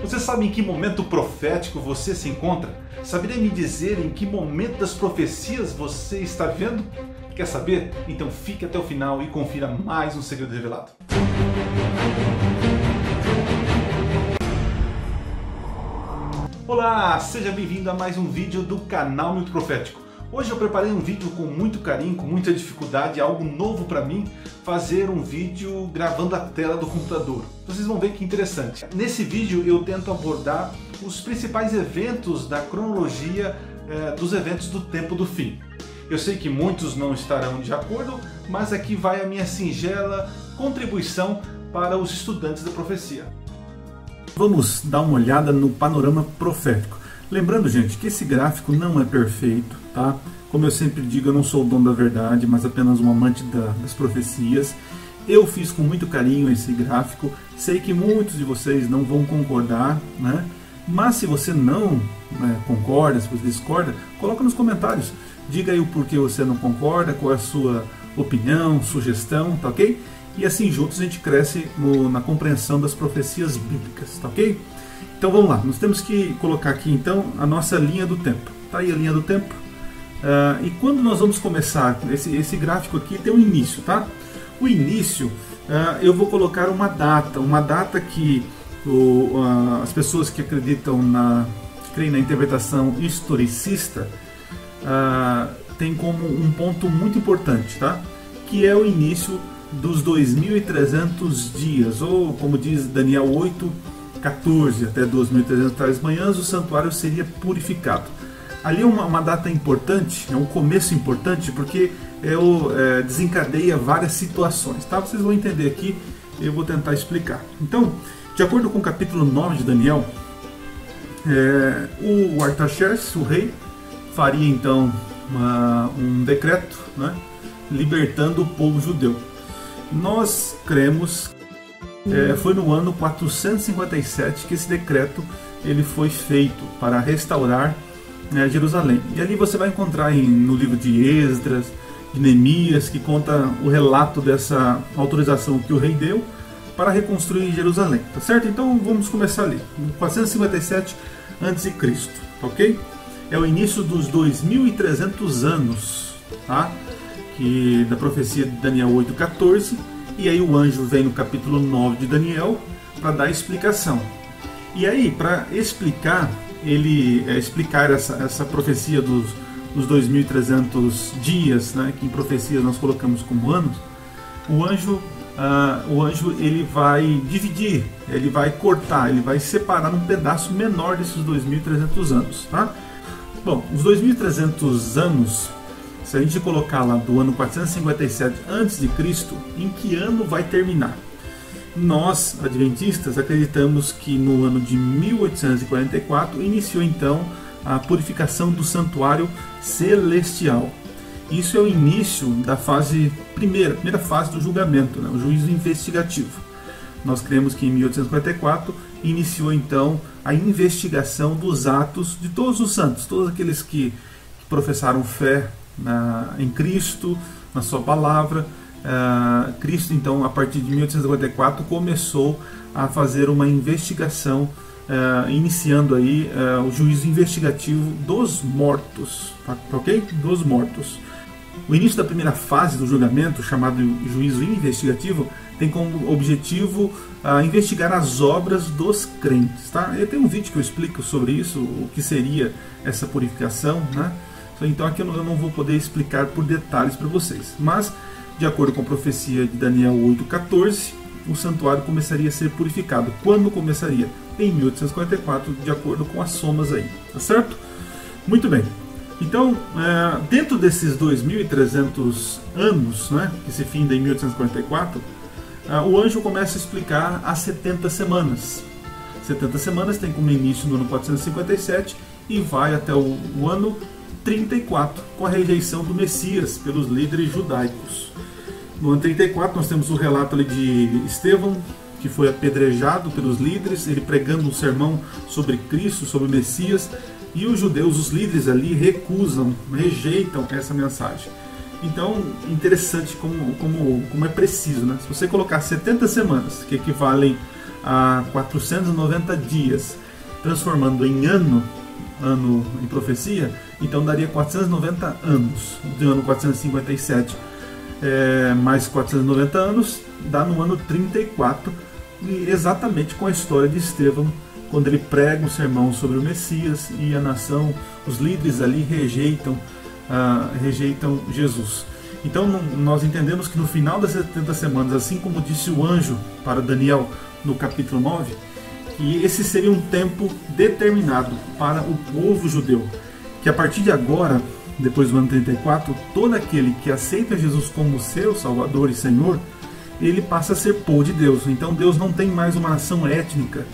Você sabe em que momento profético você se encontra? Saberia me dizer em que momento das profecias você está vendo? Quer saber? Então fique até o final e confira mais um segredo revelado. Olá, seja bem-vindo a mais um vídeo do canal Minuto Profético. Hoje eu preparei um vídeo com muito carinho, com muita dificuldade, algo novo para mim, fazer um vídeo gravando a tela do computador. Vocês vão ver que interessante. Nesse vídeo eu tento abordar os principais eventos da cronologia dos eventos do tempo do fim. Eu sei que muitos não estarão de acordo, mas aqui vai a minha singela contribuição para os estudantes da profecia. Vamos dar uma olhada no panorama profético. Lembrando, gente, que esse gráfico não é perfeito, tá? Como eu sempre digo, eu não sou o dono da verdade, mas apenas um amante das profecias. Eu fiz com muito carinho esse gráfico. Sei que muitos de vocês não vão concordar, né? Mas se você não concorda, se você discorda, coloca nos comentários. Diga aí o porquê você não concorda, qual é a sua opinião, sugestão, tá ok? E assim juntos a gente cresce na compreensão das profecias bíblicas, tá ok? Então vamos lá, nós temos que colocar aqui então a nossa linha do tempo. Tá aí a linha do tempo. E quando nós vamos começar, esse gráfico aqui tem um início, tá? O início, eu vou colocar uma data que as pessoas que acreditam creem na interpretação historicista, tem como um ponto muito importante, tá? Que é o início dos 2.300 dias, ou como diz Daniel 8:14 até 2.300 manhãs, o santuário seria purificado. Ali é uma data importante, é um começo importante, porque desencadeia várias situações, tá? Vocês vão entender aqui, eu vou tentar explicar. Então, de acordo com o capítulo 9 de Daniel, o Artaxerxes, o rei, faria então um decreto, né, libertando o povo judeu. Nós cremos foi no ano 457 que esse decreto ele foi feito para restaurar Jerusalém. E ali você vai encontrar no livro de Esdras, de Neemias, que conta o relato dessa autorização que o rei deu para reconstruir Jerusalém, tá certo? Então vamos começar ali, 457 a.C., ok? É o início dos 2.300 anos, tá? Da profecia de Daniel 8:14. E aí o anjo vem no capítulo 9 de Daniel para dar explicação. E aí, para explicar, explicar essa profecia dos 2.300 dias, né, que em profecias nós colocamos como anos, o anjo ele vai dividir, ele vai cortar, ele vai separar um pedaço menor desses 2.300 anos. Tá? Bom, os 2.300 anos, se a gente colocar lá do ano 457 a.C., em que ano vai terminar? Nós, adventistas, acreditamos que no ano de 1844 iniciou então a purificação do santuário celestial. Isso é o início da primeira fase do julgamento, né? O juízo investigativo. Nós cremos que em 1844 iniciou então a investigação dos atos de todos os santos, todos aqueles que professaram fé em Cristo, na sua palavra. Cristo então, a partir de 1854, começou a fazer uma investigação, iniciando aí o juízo investigativo dos mortos, tá? Ok? Dos mortos. O início da primeira fase do julgamento, chamado juízo investigativo, tem como objetivo investigar as obras dos crentes, tá? Eu tenho um vídeo que eu explico sobre isso, o que seria essa purificação, né? Então aqui eu não vou poder explicar por detalhes para vocês, mas de acordo com a profecia de Daniel 8:14, o santuário começaria a ser purificado. Quando começaria? Em 1844, de acordo com as somas aí, tá certo? Muito bem. Então, dentro desses 2.300 anos, né, que se finda em 1844, o anjo começa a explicar as 70 semanas. 70 semanas tem como início no ano 457 e vai até o ano 34, com a rejeição do Messias pelos líderes judaicos. No ano 34 nós temos o relato ali de Estevão, que foi apedrejado pelos líderes, ele pregando um sermão sobre Cristo, sobre o Messias, e os judeus, os líderes ali, rejeitam essa mensagem. Então, interessante como é preciso, né? Se você colocar 70 semanas, que equivalem a 490 dias, transformando em ano em profecia, então daria 490 anos, de ano 457 mais 490 anos, dá no ano 34, e exatamente com a história de Estevão, quando ele prega um sermão sobre o Messias e a nação, os líderes ali rejeitam Jesus. Então nós entendemos que no final das 70 semanas, assim como disse o anjo para Daniel no capítulo 9, que esse seria um tempo determinado para o povo judeu, que a partir de agora, depois do ano 34, todo aquele que aceita Jesus como seu Salvador e Senhor, ele passa a ser povo de Deus. Então Deus não tem mais uma nação étnica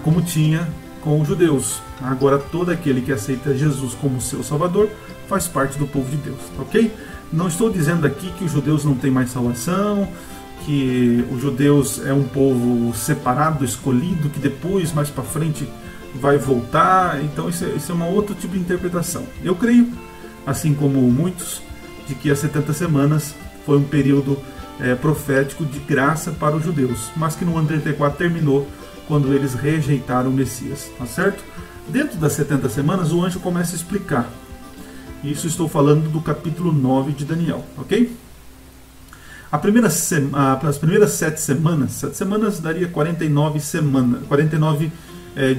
como tinha com os judeus. Agora todo aquele que aceita Jesus como seu Salvador faz parte do povo de Deus, ok? Não estou dizendo aqui que os judeus não têm mais salvação, que os judeus é um povo separado, escolhido, que depois, mais para frente, vai voltar. Então isso é um outro tipo de interpretação. Eu creio, assim como muitos, de que as 70 semanas foi um período profético de graça para os judeus, mas que no ano 34 terminou quando eles rejeitaram o Messias, tá certo? Dentro das 70 semanas o anjo começa a explicar. Isso estou falando do capítulo 9 de Daniel, ok? As primeiras 7 semanas daria 49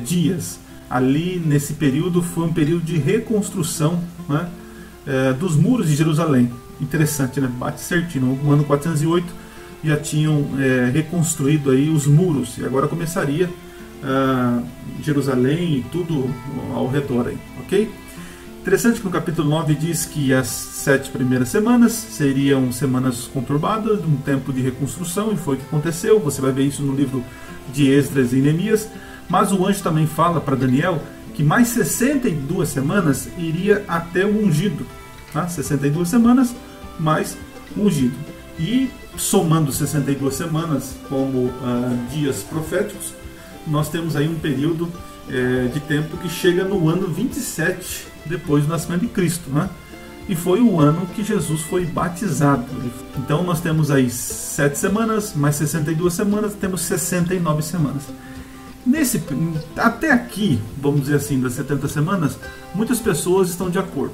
dias. Ali nesse período foi um período de reconstrução, né, dos muros de Jerusalém. Interessante, né? Bate certinho. No ano 408 já tinham reconstruído aí os muros, e agora começaria Jerusalém e tudo ao redor aí, ok? Interessante que no capítulo 9 diz que as 7 primeiras semanas seriam semanas conturbadas, um tempo de reconstrução, e foi o que aconteceu. Você vai ver isso no livro de Esdras e Neemias. Mas o anjo também fala para Daniel que mais 62 semanas iria até o ungido, tá? 62 semanas mais ungido. E somando 62 semanas como dias proféticos, nós temos aí um período de tempo que chega no ano 27 depois do nascimento de Cristo, né? E foi o ano que Jesus foi batizado. Então nós temos aí 7 semanas mais 62 semanas, temos 69 semanas. Até aqui, vamos dizer assim, das 70 semanas, muitas pessoas estão de acordo.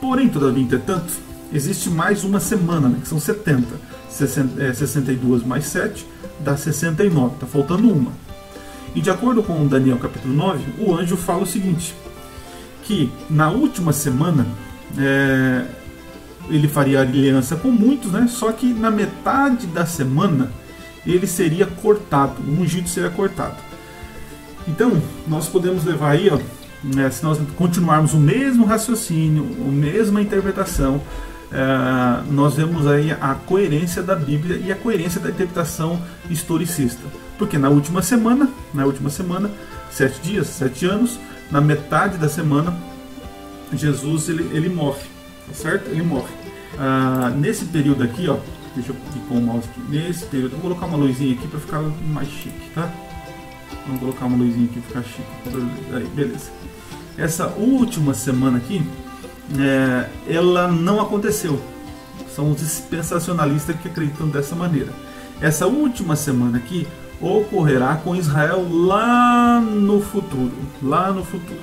Porém, todavia, entretanto, existe mais uma semana, né, que são 70. 62 mais 7 dá 69, está faltando uma. E de acordo com Daniel capítulo 9, o anjo fala o seguinte, que na última semana ele faria aliança com muitos, né, só que na metade da semana ele seria cortado, o ungido seria cortado. Então, nós podemos levar aí, se nós continuarmos o mesmo raciocínio, a mesma interpretação, nós vemos aí a coerência da Bíblia e a coerência da interpretação historicista. Porque na última semana, 7 dias, 7 anos, na metade da semana, Jesus ele morre, tá certo? Ele morre. Nesse período aqui, deixa eu ir com o mouse aqui, nesse período, vou colocar uma luzinha aqui para ficar mais chique, tá? Vamos colocar uma luzinha aqui para ficar chique. Aí, beleza. Essa última semana aqui, ela não aconteceu. São os dispensacionalistas que acreditam dessa maneira. Essa última semana aqui ocorrerá com Israel lá no futuro. Lá no futuro.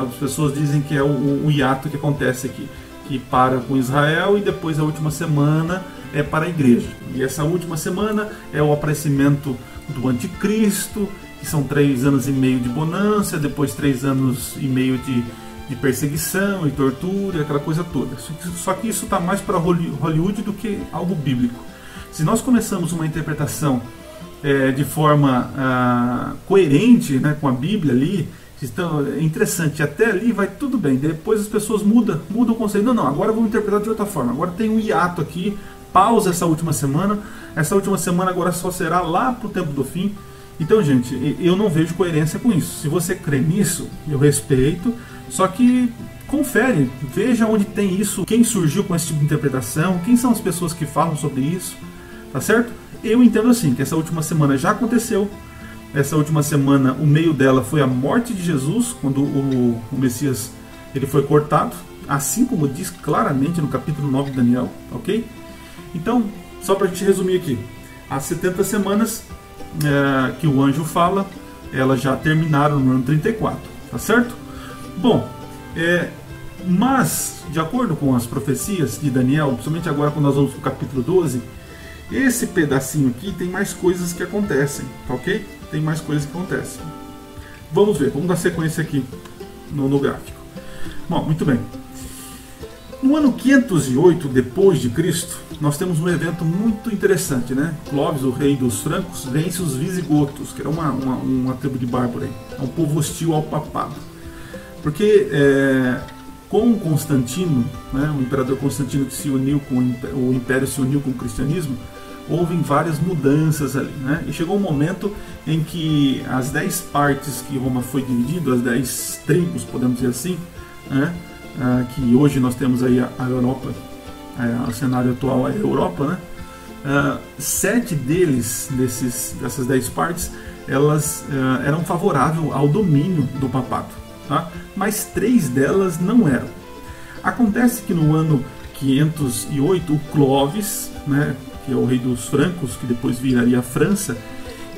As pessoas dizem que é o hiato que acontece aqui, que para com Israel e depois a última semana é para a igreja. E essa última semana é o aparecimento do anticristo, que são 3 anos e meio de bonança, depois 3 anos e meio de perseguição e tortura, aquela coisa toda. Só que isso está mais para Hollywood do que algo bíblico. Se nós começamos uma interpretação de forma coerente, né, com a Bíblia ali, então, é interessante, até ali vai tudo bem, depois as pessoas mudam o conceito. Não, agora vamos interpretar de outra forma, agora tem um hiato aqui, pausa essa última semana agora só será lá para o tempo do fim. Então, gente, eu não vejo coerência com isso. Se você crê nisso, eu respeito, só que confere, veja onde tem isso, quem surgiu com esse tipo de interpretação, quem são as pessoas que falam sobre isso, tá certo? Eu entendo assim, que essa última semana já aconteceu. Essa última semana, o meio dela foi a morte de Jesus, quando o Messias ele foi cortado, assim como diz claramente no capítulo 9 de Daniel, ok? Então, só para a gente resumir aqui, as 70 semanas que o anjo fala, elas já terminaram no ano 34, tá certo? Bom, mas, de acordo com as profecias de Daniel, principalmente agora quando nós vamos para o capítulo 12, esse pedacinho aqui tem mais coisas que acontecem, tá ok? Tem mais coisas que acontecem. Vamos ver, vamos dar sequência aqui no gráfico. Bom, muito bem. No ano 508 depois de Cristo, nós temos um evento muito interessante, né? Clovis, o rei dos francos, vence os visigotos, que era uma tribo de bárbaro, um povo hostil ao papado. Porque com Constantino, né, o imperador Constantino que se uniu com o império se uniu com o cristianismo, houve várias mudanças ali, né? E chegou um momento em que as 10 partes que Roma foi dividida, as 10 tribos, podemos dizer assim, né? Que hoje nós temos aí a Europa, o cenário atual é a Europa, né? 7 dessas 10 partes, elas eram favoráveis ao domínio do papado, tá? Mas 3 delas não eram. Acontece que no ano 508, o Clovis, né, que é o rei dos francos, que depois viraria a França,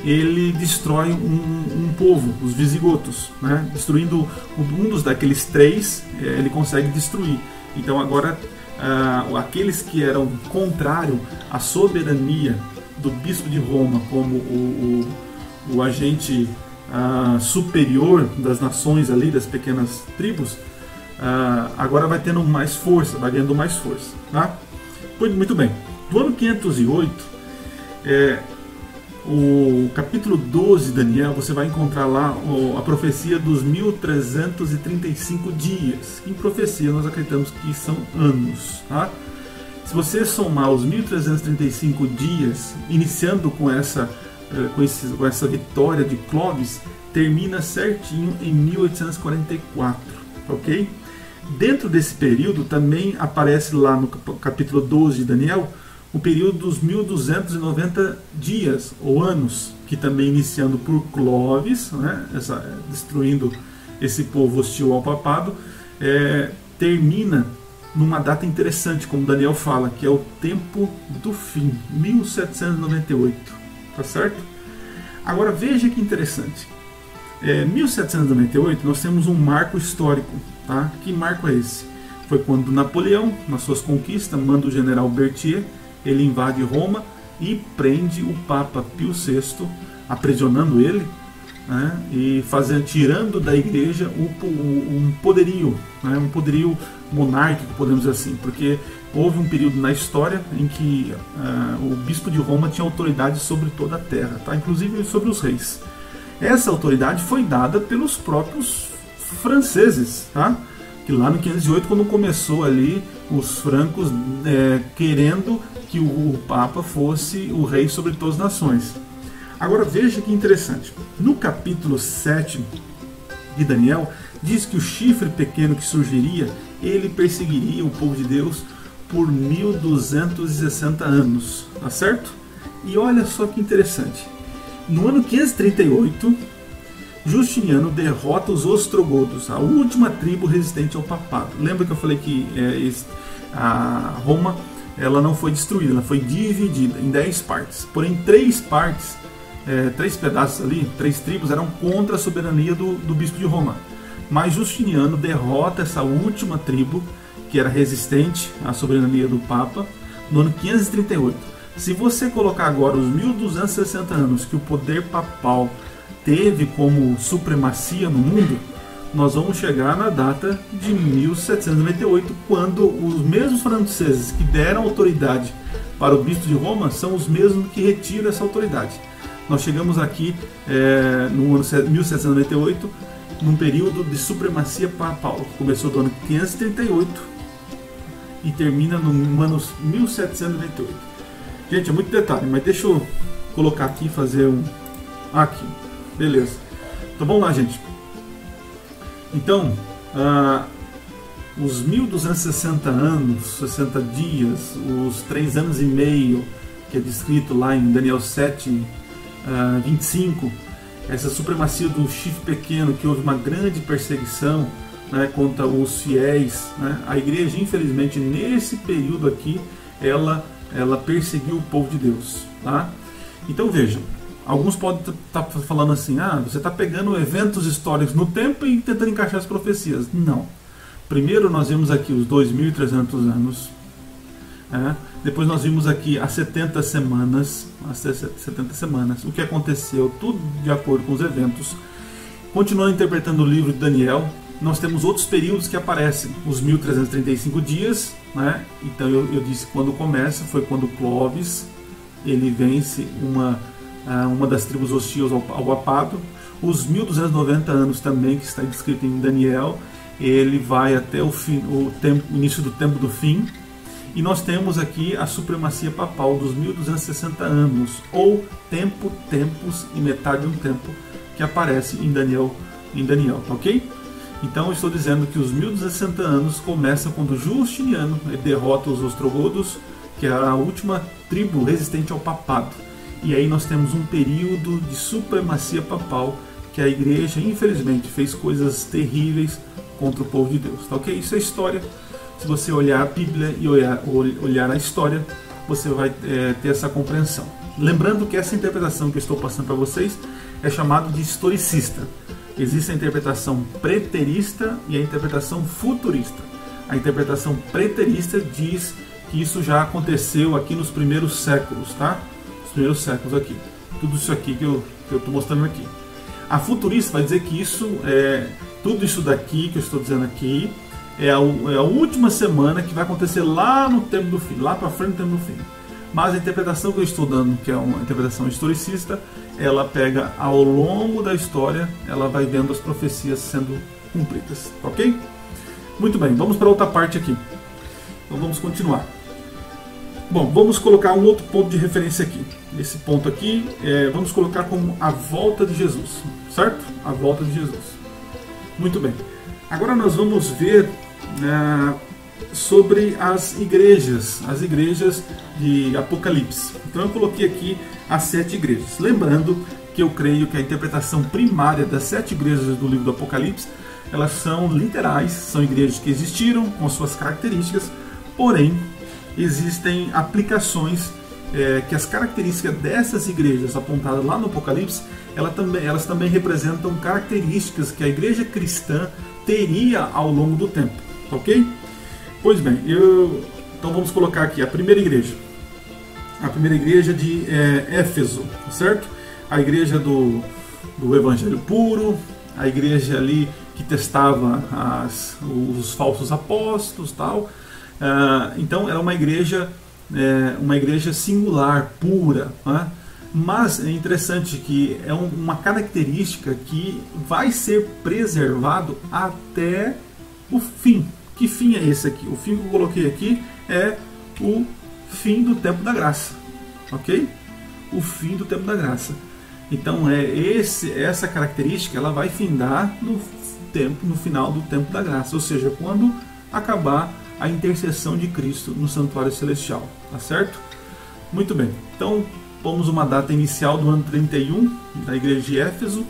ele destrói um povo, os visigotos, né? Destruindo um dos daqueles 3, ele consegue destruir. Então agora aqueles que eram contrários à soberania do bispo de Roma como o agente superior das nações ali, das pequenas tribos, agora vai tendo mais força, vai ganhando mais força, tá? Muito bem. Do ano 508, o capítulo 12 de Daniel, você vai encontrar lá a profecia dos 1335 dias. Em profecia nós acreditamos que são anos, tá? Se você somar os 1335 dias, iniciando com essa vitória de Clovis, termina certinho em 1844, ok? Dentro desse período também aparece lá no capítulo 12 de Daniel o período dos 1290 dias ou anos, que também iniciando por Clovis, né, destruindo esse povo hostil ao papado, termina numa data interessante, como Daniel fala, que é o tempo do fim, 1798, tá certo? Agora veja que interessante, 1798 nós temos um marco histórico, tá? Que marco é esse? Foi quando Napoleão, nas suas conquistas, manda o general Berthier, ele invade Roma e prende o Papa Pio VI, aprisionando ele, né, e tirando da igreja um poderio, né, um poderio monárquico, podemos dizer assim, porque houve um período na história em que o bispo de Roma tinha autoridade sobre toda a terra, tá, inclusive sobre os reis. Essa autoridade foi dada pelos próprios franceses, tá? Que lá no 508, quando começou ali os francos querendo que o Papa fosse o rei sobre todas as nações. Agora veja que interessante, no capítulo 7 de Daniel, diz que o chifre pequeno que surgiria, ele perseguiria o povo de Deus por 1260 anos, tá certo? E olha só que interessante, no ano 538, Justiniano derrota os ostrogodos, a última tribo resistente ao papado. Lembra que eu falei que a Roma ela não foi destruída, ela foi dividida em 10 partes. Porém, 3 partes, 3 pedaços ali, 3 tribos eram contra a soberania do bispo de Roma. Mas Justiniano derrota essa última tribo, que era resistente à soberania do Papa, no ano 538. Se você colocar agora os 1260 anos que o poder papal teve como supremacia no mundo, nós vamos chegar na data de 1798, quando os mesmos franceses que deram autoridade para o bispo de Roma são os mesmos que retiram essa autoridade. Nós chegamos aqui no ano 1798, num período de supremacia papal, que começou do ano 538 e termina no ano 1798. Gente, é muito detalhe, mas deixa eu colocar aqui e fazer aqui. Beleza. Então vamos lá, gente. Então, os 1260 anos, 60 dias, os 3 anos e meio, que é descrito lá em Daniel 7, 25, essa supremacia do chifre pequeno, que houve uma grande perseguição, né, contra os fiéis, né? A igreja, infelizmente, nesse período aqui, ela perseguiu o povo de Deus, tá? Então vejam, alguns podem estar falando assim, você está pegando eventos históricos no tempo e tentando encaixar as profecias. Não. Primeiro nós vimos aqui os 2.300 anos, depois nós vimos aqui as 70 semanas, o que aconteceu, tudo de acordo com os eventos. Continuando interpretando o livro de Daniel, nós temos outros períodos que aparecem, os 1.335 dias, Então eu disse que quando começa, foi quando Clovis ele vence uma das tribos hostis ao papado. Os 1.290 anos também, que está descrito em Daniel, ele vai até o início do tempo do fim. E nós temos aqui a supremacia papal dos 1.260 anos, ou tempos e metade de um tempo, que aparece em Daniel, ok? Então eu estou dizendo que os 1.260 anos começam quando Justiniano derrota os ostrogodos, que é a última tribo resistente ao papado. E aí nós temos um período de supremacia papal, que a igreja, infelizmente, fez coisas terríveis contra o povo de Deus. Tá, ok? Isso é história. Se você olhar a Bíblia e olhar a história, você vai ter essa compreensão. Lembrando que essa interpretação que eu estou passando para vocês é chamada de historicista. Existe a interpretação preterista e a interpretação futurista. A interpretação preterista diz que isso já aconteceu aqui nos primeiros séculos, tá? Os primeiros séculos aqui. Tudo isso aqui que eu estou mostrando aqui. A futurista vai dizer que tudo isso daqui que eu estou dizendo aqui é a última semana que vai acontecer lá no tempo do fim, lá para frente do tempo do fim. Mas a interpretação que eu estou dando, que é uma interpretação historicista, ela pega ao longo da história, ela vai vendo as profecias sendo cumpridas, ok? Muito bem, vamos para outra parte aqui. Então vamos continuar. Bom, vamos colocar um outro ponto de referência aqui. Esse ponto aqui, vamos colocar como a volta de Jesus, certo? A volta de Jesus. Muito bem. Agora nós vamos ver sobre as igrejas de Apocalipse. Então eu coloquei aqui as 7 igrejas. Lembrando que eu creio que a interpretação primária das 7 igrejas do livro do Apocalipse, elas são literais, são igrejas que existiram com suas características, porém existem aplicações que as características dessas igrejas apontadas lá no Apocalipse, elas também representam características que a igreja cristã teria ao longo do tempo, ok? Pois bem, então vamos colocar aqui a primeira igreja de Éfeso, certo? A igreja do Evangelho puro, a igreja ali que testava os falsos apóstolos, tal. Então era uma igreja singular, pura, né? Mas é interessante que é uma característica que vai ser preservado até o fim. Que fim é esse aqui? O fim que eu coloquei aqui é o fim do tempo da graça, ok? O fim do tempo da graça. Então essa característica ela vai findar no final do tempo da graça, ou seja, quando acabar a intercessão de Cristo no santuário celestial, tá certo? Muito bem, então pomos uma data inicial do ano 31 da igreja de Éfeso,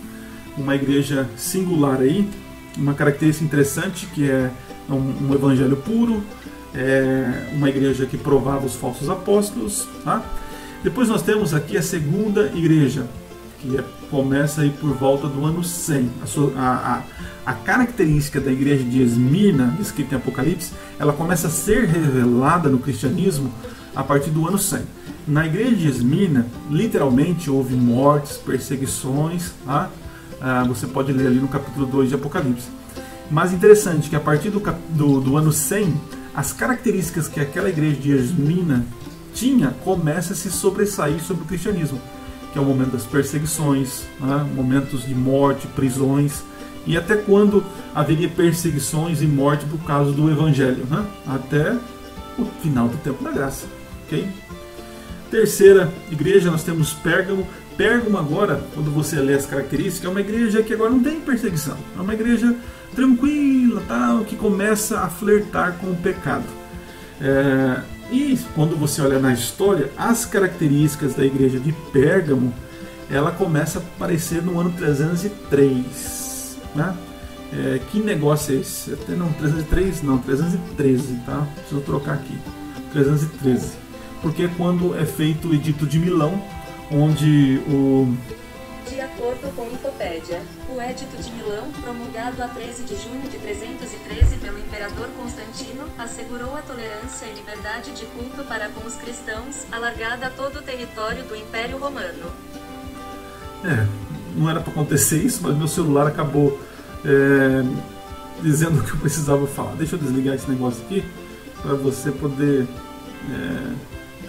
uma igreja singular aí, uma característica interessante que é um evangelho puro, uma igreja que provava os falsos apóstolos, tá? Depois nós temos aqui a segunda igreja, que começa aí por volta do ano 100. A característica da igreja de Esmirna, descrita em Apocalipse, ela começa a ser revelada no cristianismo a partir do ano 100. Na igreja de Esmirna, literalmente, houve mortes, perseguições, tá? Você pode ler ali no capítulo 2 de Apocalipse. Mas interessante que a partir do ano 100, as características que aquela igreja de Esmirna tinha, começa a se sobressair sobre o cristianismo, que é o momento das perseguições, né? Momentos de morte, prisões, e até quando haveria perseguições e morte por causa do evangelho, né? Até o final do tempo da graça, ok? Terceira igreja, nós temos Pérgamo. Pérgamo agora, quando você lê as características, é uma igreja que agora não tem perseguição, é uma igreja tranquila, tal, que começa a flertar com o pecado. E quando você olha na história, as características da igreja de Pérgamo, ela começa a aparecer no ano 303, né? Que negócio é esse? Não, 303 não, 313, tá? Preciso trocar aqui, 313. Porque quando é feito o Edito de Milão, onde De acordo com Infopédia, o Edito de Milão, promulgado a 13 de junho de 313 pelo imperador Constantino, assegurou a tolerância e liberdade de culto para com os cristãos, alargada a todo o território do Império Romano. Não era para acontecer isso, mas meu celular acabou dizendo o que eu precisava falar. Deixa eu desligar esse negócio aqui para você poder.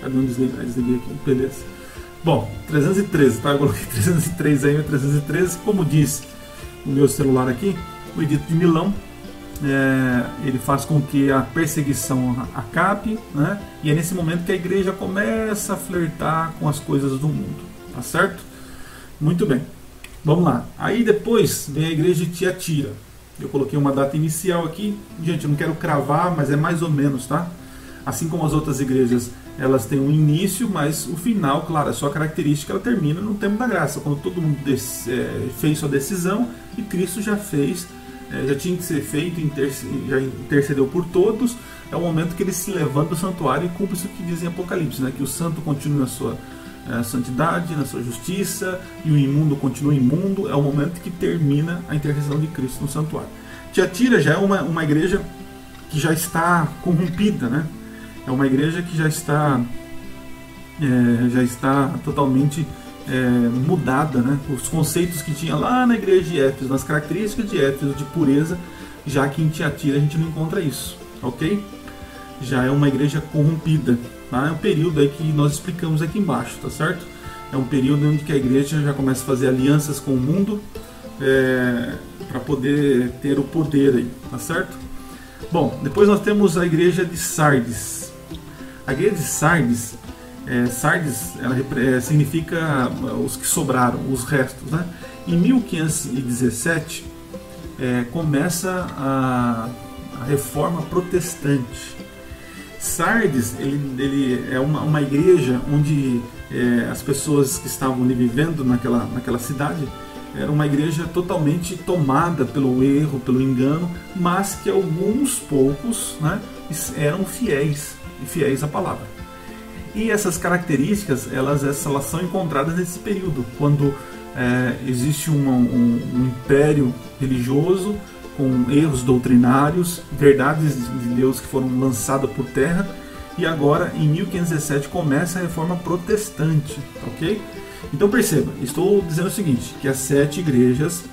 Cadê onde desligar? Desliguei aqui, beleza. Bom, 313, tá? Eu coloquei 303 aí, 313, como disse o meu celular aqui, o Edito de Milão, ele faz com que a perseguição acabe, né? E é nesse momento que a igreja começa a flertar com as coisas do mundo, tá certo? Muito bem, vamos lá. Aí depois vem a igreja de Tiatira. Eu coloquei uma data inicial aqui, gente, eu não quero cravar, mas é mais ou menos, tá? Assim como as outras igrejas, elas têm um início, mas o final, claro, a sua característica, ela termina no tempo da graça, quando todo mundo fez sua decisão e Cristo já fez, já tinha que ser feito, já intercedeu por todos. É o momento que ele se levanta do santuário e cumpre isso que diz em Apocalipse, né? Que o santo continue na sua santidade, na sua justiça, e o imundo continua imundo. É o momento que termina a intercessão de Cristo no santuário. Tiatira já é uma igreja que já está corrompida, né? É uma igreja que já está totalmente mudada, né? Os conceitos que tinha lá na igreja de Éfeso, nas características de Éfeso de pureza, já que em Tiatira a gente não encontra isso, ok? Já é uma igreja corrompida, tá? É um período aí que nós explicamos aqui embaixo, tá certo? É um período onde que a igreja já começa a fazer alianças com o mundo para poder ter o poder aí, tá certo? Bom, depois nós temos a igreja de Sardes. A igreja de Sardes, ela significa os que sobraram, os restos, né? Em 1517 começa a reforma protestante. Sardes ele é uma igreja onde as pessoas que estavam ali vivendo naquela cidade era uma igreja totalmente tomada pelo erro, pelo engano, mas que alguns poucos, né, eram fiéis à palavra. E essas características elas são encontradas nesse período, quando existe um império religioso com erros doutrinários, verdades de Deus que foram lançadas por terra, e agora em 1517 começa a reforma protestante, ok? Então perceba, estou dizendo o seguinte, que as 7 igrejas,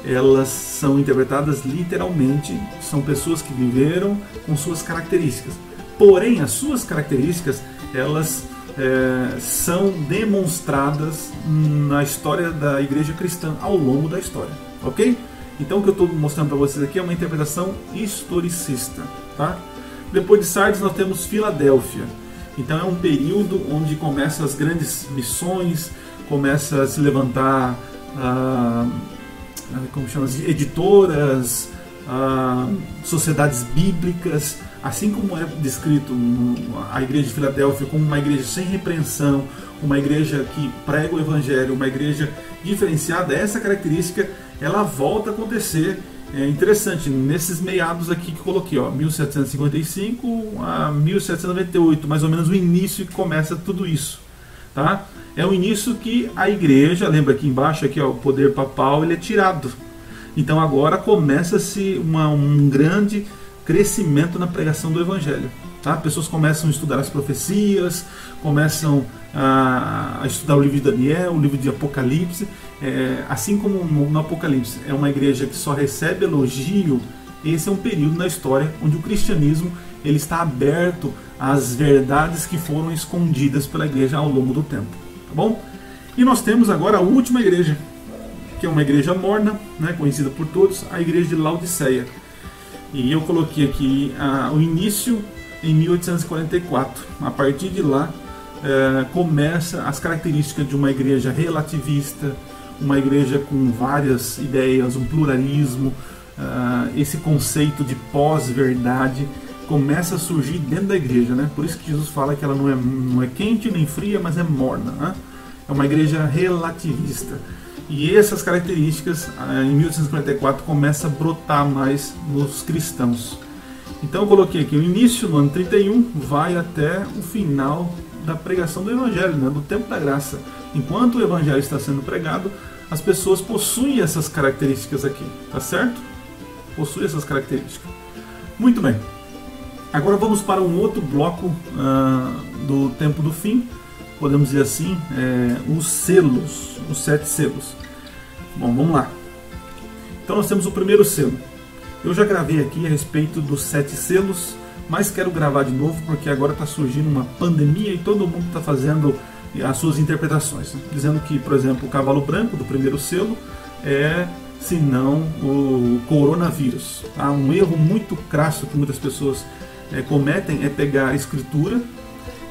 elas são interpretadas literalmente, são pessoas que viveram com suas características. Porém, as suas características, elas são demonstradas na história da igreja cristã ao longo da história, ok? Então o que eu estou mostrando para vocês aqui é uma interpretação historicista, tá? Depois de Sardes nós temos Filadélfia. Então é um período onde começam as grandes missões, começa a se levantar editoras, sociedades bíblicas, assim como é descrito a igreja de Filadélfia como uma igreja sem repreensão, uma igreja que prega o evangelho, uma igreja diferenciada. Essa característica ela volta a acontecer. É interessante, nesses meados aqui que eu coloquei, 1755 a 1798, mais ou menos o início que começa tudo isso, tá? É o início que a igreja, lembra aqui embaixo, aqui, o poder papal, ele é tirado. Então agora começa-se um grande crescimento na pregação do evangelho, tá? Pessoas começam a estudar as profecias, começam a estudar o livro de Daniel, o livro de Apocalipse, assim como no Apocalipse é uma igreja que só recebe elogio. Esse é um período na história onde o cristianismo ele está aberto às verdades que foram escondidas pela igreja ao longo do tempo, tá bom? E nós temos agora a última igreja, que é uma igreja morna, né, conhecida por todos, a igreja de Laodiceia. E eu coloquei aqui o início em 1844. A partir de lá começa as características de uma igreja relativista, uma igreja com várias ideias, um pluralismo, esse conceito de pós-verdade começa a surgir dentro da igreja, né? Por isso que Jesus fala que ela não é quente nem fria, mas é morna, né? É uma igreja relativista. E essas características, em 1844, começam a brotar mais nos cristãos. Então eu coloquei aqui o início, no ano 31, vai até o final da pregação do Evangelho, né, do tempo da graça. Enquanto o evangelho está sendo pregado, as pessoas possuem essas características aqui, tá certo? Possuem essas características. Muito bem. Agora vamos para um outro bloco do tempo do fim, podemos dizer assim, os selos, os 7 selos. Bom, vamos lá. Então nós temos o primeiro selo. Eu já gravei aqui a respeito dos 7 selos, mas quero gravar de novo porque agora está surgindo uma pandemia e todo mundo está fazendo as suas interpretações, dizendo que, por exemplo, o cavalo branco do primeiro selo é, se não, o coronavírus. Tá? Um erro muito crasso que muitas pessoas cometem é pegar a escritura,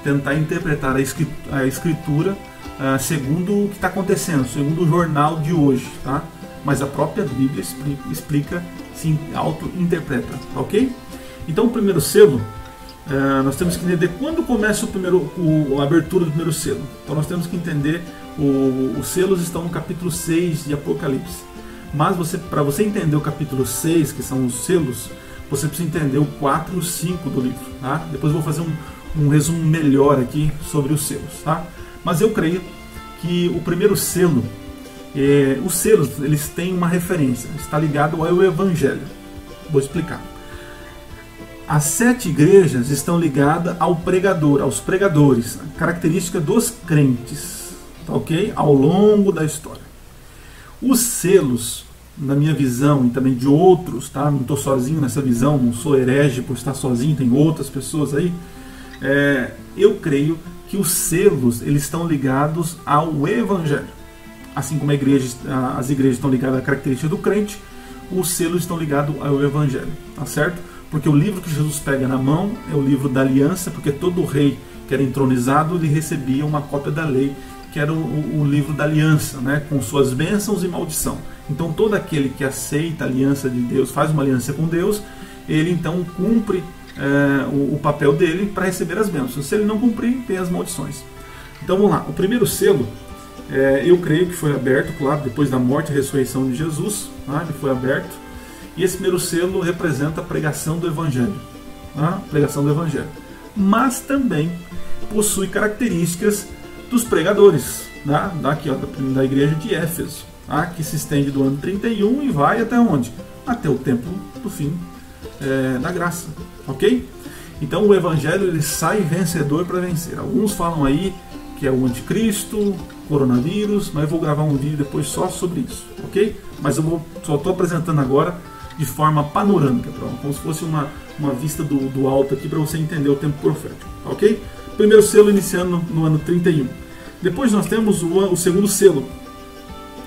tentar interpretar a escritura segundo o que está acontecendo, segundo o jornal de hoje, tá? Mas a própria Bíblia explica, se auto-interpreta, ok? Então o primeiro selo, nós temos que entender quando começa a abertura do primeiro selo. Então nós temos que entender, os selos estão no capítulo 6 de Apocalipse. Mas para você entender o capítulo 6, que são os selos, você precisa entender o 4 e o 5 do livro. Tá? Depois eu vou fazer um resumo melhor aqui sobre os selos. Tá? Mas eu creio que o primeiro selo, os selos, eles têm uma referência, está ligado ao Evangelho. Vou explicar. As 7 igrejas estão ligadas ao pregador, aos pregadores, a característica dos crentes, tá, ok? Ao longo da história. Os selos, na minha visão e também de outros, tá? Não estou sozinho nessa visão, não sou herege por estar sozinho, tem outras pessoas aí. Eu creio que os selos, eles estão ligados ao Evangelho. Assim como as igrejas estão ligadas à característica do crente, os selos estão ligados ao Evangelho, tá certo? Porque o livro que Jesus pega na mão é o livro da aliança, porque todo rei que era entronizado, ele recebia uma cópia da lei, que era o livro da aliança, né, com suas bênçãos e maldição. Então todo aquele que aceita a aliança de Deus, faz uma aliança com Deus, ele então cumpre o papel dele para receber as bênçãos. Se ele não cumprir, tem as maldições. Então vamos lá, o primeiro selo, eu creio que foi aberto, claro, depois da morte e ressurreição de Jesus, tá? Ele foi aberto. E esse primeiro selo representa a pregação do Evangelho. Tá? Pregação do Evangelho. Mas também possui características dos pregadores. Tá? Daqui, ó, da igreja de Éfeso. Tá? Que se estende do ano 31 e vai até onde? Até o tempo do fim da graça. Ok? Então o Evangelho, ele sai vencedor para vencer. Alguns falam aí que é o anticristo, coronavírus, mas eu vou gravar um vídeo depois só sobre isso. Ok? Mas eu só estou apresentando agora de forma panorâmica, como se fosse uma vista do alto aqui para você entender o tempo profético, ok? Primeiro selo iniciando no ano 31. Depois nós temos o segundo selo.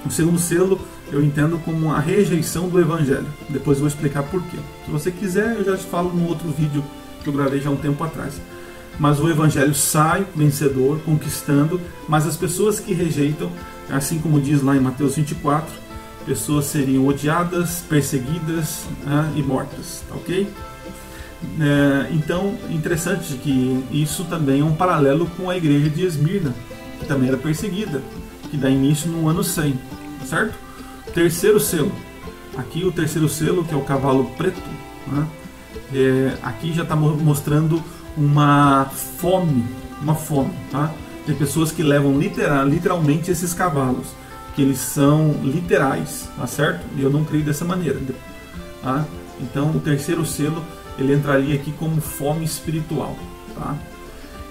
O segundo selo eu entendo como a rejeição do Evangelho. Depois eu vou explicar por quê. Se você quiser, eu já te falo no outro vídeo que eu gravei já há um tempo atrás. Mas o Evangelho sai vencedor, conquistando, mas as pessoas que rejeitam, assim como diz lá em Mateus 24, pessoas seriam odiadas, perseguidas e mortas, ok? Então, interessante que isso também é um paralelo com a igreja de Esmirna, que também era perseguida, que dá início no ano 100, certo? Terceiro selo. Aqui o terceiro selo, que é o cavalo preto, né? Aqui já está mostrando uma fome, tá? Tem pessoas que levam literalmente esses cavalos, que eles são literais, tá certo? E eu não creio dessa maneira, tá? Então o terceiro selo, ele entraria aqui como fome espiritual, tá?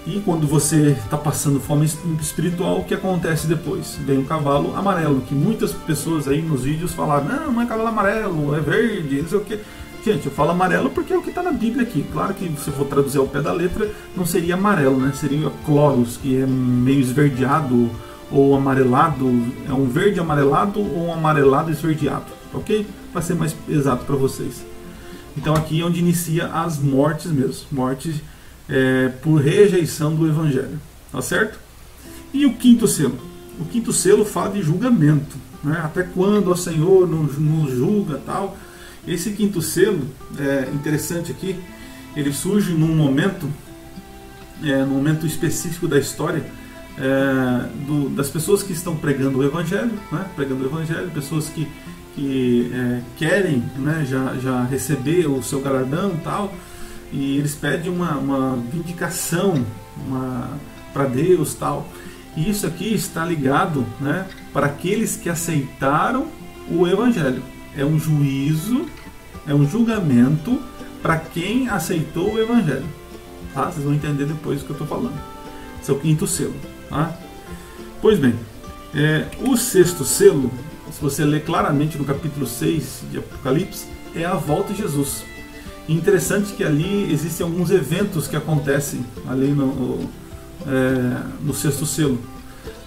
E quando você está passando fome espiritual, o que acontece depois? Vem um cavalo amarelo, que muitas pessoas aí nos vídeos falaram, não é cavalo amarelo, é verde, não sei o que. Gente, eu falo amarelo porque é o que está na Bíblia aqui. Claro que se for traduzir ao pé da letra, não seria amarelo, né? Seria chloros, que é meio esverdeado ou amarelado. É um verde amarelado ou um amarelado esverdeado, ok? Para ser mais exato para vocês. Então aqui é onde inicia as mortes mesmo. Mortes por rejeição do Evangelho, tá certo? E o quinto selo? O quinto selo fala de julgamento, né? Até quando o Senhor nos julga, tal. Esse quinto selo, interessante aqui, ele surge num momento específico da história das pessoas que estão pregando o Evangelho, né? Pregando o Evangelho, pessoas que querem, né, já receber o seu galardão e tal, e eles pedem uma vindicação para Deus tal. E isso aqui está ligado, né, para aqueles que aceitaram o Evangelho. É um juízo, é um julgamento para quem aceitou o Evangelho. Tá? Vocês vão entender depois o que eu estou falando. Esse é o quinto selo. Tá? Pois bem, o sexto selo, se você ler claramente no capítulo 6 de Apocalipse, é a volta de Jesus. E interessante que ali existem alguns eventos que acontecem ali no sexto selo.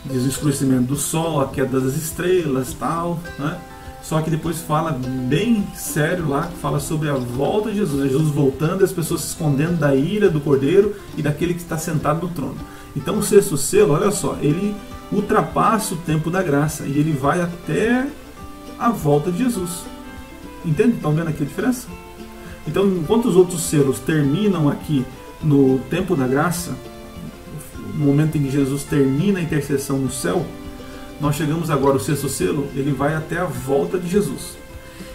Diz o escurecimento do sol, a queda das estrelas, tal, né? Só que depois fala bem sério lá, fala sobre a volta de Jesus, Jesus voltando e as pessoas se escondendo da ira do Cordeiro e daquele que está sentado no trono. Então o sexto selo, olha só, ele ultrapassa o tempo da graça e ele vai até a volta de Jesus. Entende? Estão vendo aqui a diferença? Então, enquanto os outros selos terminam aqui no tempo da graça, no momento em que Jesus termina a intercessão no céu, nós chegamos agora ao sexto selo, ele vai até a volta de Jesus.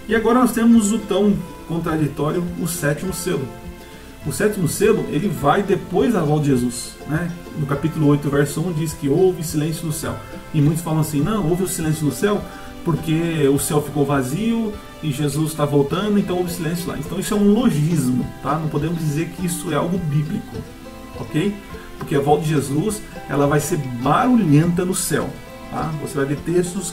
E agora nós temos o tão contraditório, o sétimo selo. O sétimo selo, ele vai depois da volta de Jesus, né? No capítulo 8, verso 1, diz que houve silêncio no céu. E muitos falam assim, não, houve o silêncio no céu porque o céu ficou vazio e Jesus está voltando, então houve silêncio lá. Então isso é um logismo, tá? Não podemos dizer que isso é algo bíblico, ok? Porque a volta de Jesus, ela vai ser barulhenta no céu, tá? Você vai ver textos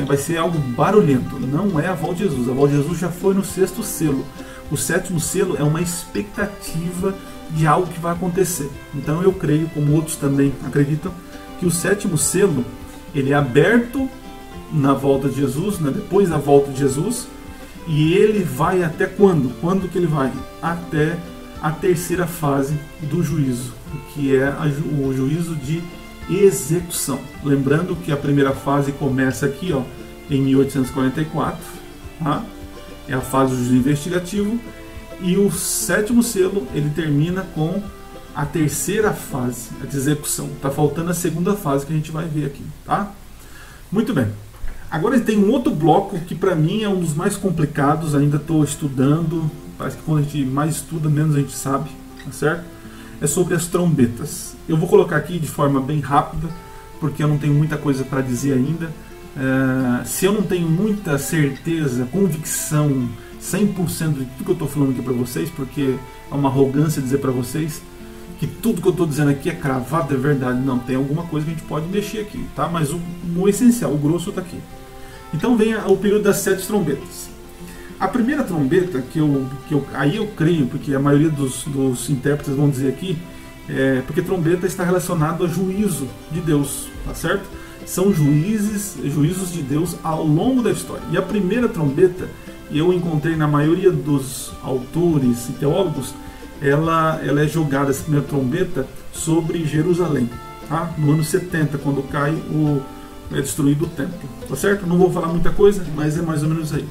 vai ser algo barulhento. Não é a volta de Jesus. A volta de Jesus já foi no sexto selo. O sétimo selo é uma expectativa de algo que vai acontecer. Então eu creio, como outros também acreditam, que o sétimo selo ele é aberto na volta de Jesus, né, depois da volta de Jesus, e ele vai até quando? Quando que ele vai? Até a terceira fase do juízo, que é o juízo de execução. Lembrando que a primeira fase começa aqui, ó, em 1844, tá? É a fase do juízo investigativo, e o sétimo selo ele termina com a terceira fase, a de execução. Está faltando a segunda fase que a gente vai ver aqui, tá? Muito bem. Agora tem um outro bloco que para mim é um dos mais complicados, ainda estou estudando, parece que quando a gente mais estuda, menos a gente sabe, tá certo? É sobre as trombetas. Eu vou colocar aqui de forma bem rápida, porque eu não tenho muita coisa para dizer ainda. Se eu não tenho muita certeza, convicção, 100% de tudo que eu estou falando aqui para vocês, porque é uma arrogância dizer para vocês que tudo que eu estou dizendo aqui é cravado, é verdade. Não, tem alguma coisa que a gente pode mexer aqui, tá? Mas o essencial, o grosso está aqui. Então vem o período das 7 trombetas. A primeira trombeta, aí eu creio, porque a maioria dos intérpretes vão dizer aqui, porque trombeta está relacionado a juízo de Deus, tá certo? São juízos de Deus ao longo da história. E a primeira trombeta, eu encontrei na maioria dos autores e teólogos, ela é jogada, essa primeira trombeta, sobre Jerusalém, tá? No ano 70, quando é destruído o templo, tá certo? Não vou falar muita coisa, mas é mais ou menos aí.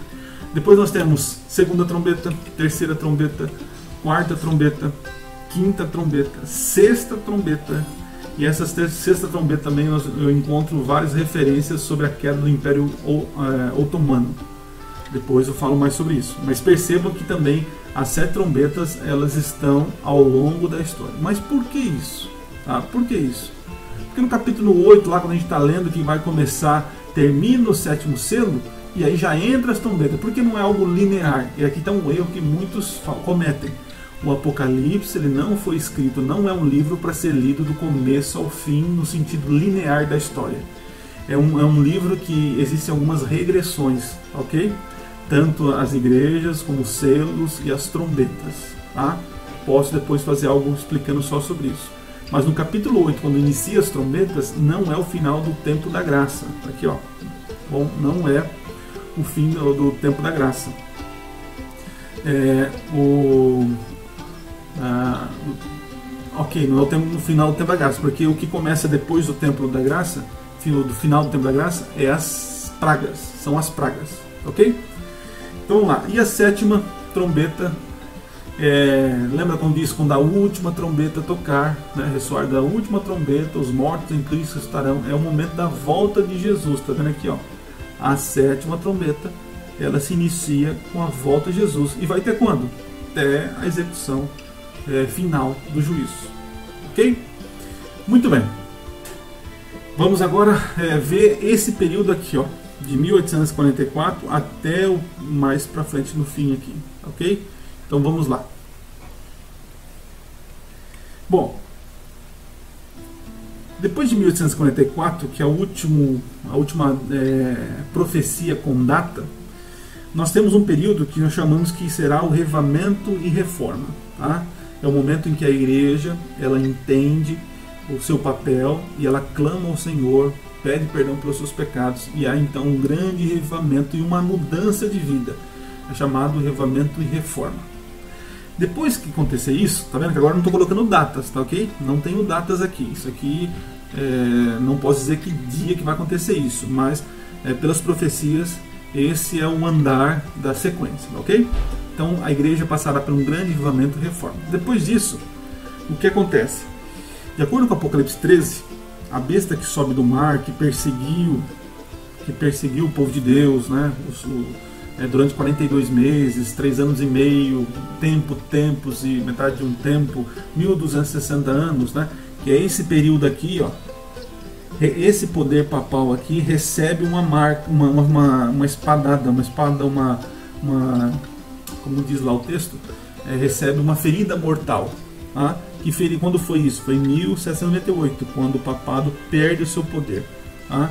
Depois nós temos segunda trombeta, terceira trombeta, quarta trombeta, quinta trombeta, sexta trombeta. E essa sexta trombeta também eu encontro várias referências sobre a queda do Império Otomano. Depois eu falo mais sobre isso. Mas percebam que também as 7 trombetas elas estão ao longo da história. Mas por que isso? Tá? Por que isso? Porque no capítulo 8, lá quando a gente está lendo que vai começar, termina o sétimo selo, e aí já entra as trombetas. Porque não é algo linear. E aqui está um erro que muitos cometem. O Apocalipse ele não foi escrito, não é um livro para ser lido do começo ao fim, no sentido linear da história. É um livro que existem algumas regressões, ok? Tanto as igrejas, como os selos e as trombetas. Tá? Posso depois fazer algo explicando só sobre isso. Mas no capítulo 8, quando inicia as trombetas, não é o final do tempo da graça. Aqui, ó. Bom, não é o fim do tempo da graça. Ok, não é o final do tempo da graça, porque o que começa depois do tempo da graça, do final do tempo da graça, é as pragas, são as pragas, ok? Então vamos lá, e a sétima trombeta, lembra quando diz, quando a última trombeta tocar, né, ressoar da última trombeta, os mortos em Cristo estarão, é o momento da volta de Jesus, tá vendo aqui, ó, a sétima trombeta, ela se inicia com a volta de Jesus, e vai até quando? Até a execução final do juízo, ok? Muito bem. Vamos agora ver esse período aqui, ó, de 1844 até o mais para frente no fim aqui, ok? Então vamos lá. Bom, depois de 1844, que é a última profecia com data, nós temos um período que nós chamamos que será o Revivamento e Reforma, tá? É o momento em que a igreja ela entende o seu papel e ela clama ao Senhor, pede perdão pelos seus pecados, e há então um grande revivamento e uma mudança de vida, é chamado Revivamento e Reforma. Depois que acontecer isso, tá vendo que agora não estou colocando datas, tá ok? Não tenho datas aqui, isso aqui não posso dizer que dia que vai acontecer isso, mas pelas profecias esse é o andar da sequência, ok? Então a igreja passará por um grande revivamento e reforma. Depois disso, o que acontece? De acordo com Apocalipse 13, a besta que sobe do mar, que perseguiu o povo de Deus, né, durante 42 meses, 3 anos e meio, tempos e metade de um tempo, 1260 anos, né, que é esse período aqui, ó, esse poder papal aqui recebe uma espadada, como diz lá o texto, recebe uma ferida mortal. Tá? Quando foi isso? Foi em 1798, quando o papado perde o seu poder. Tá?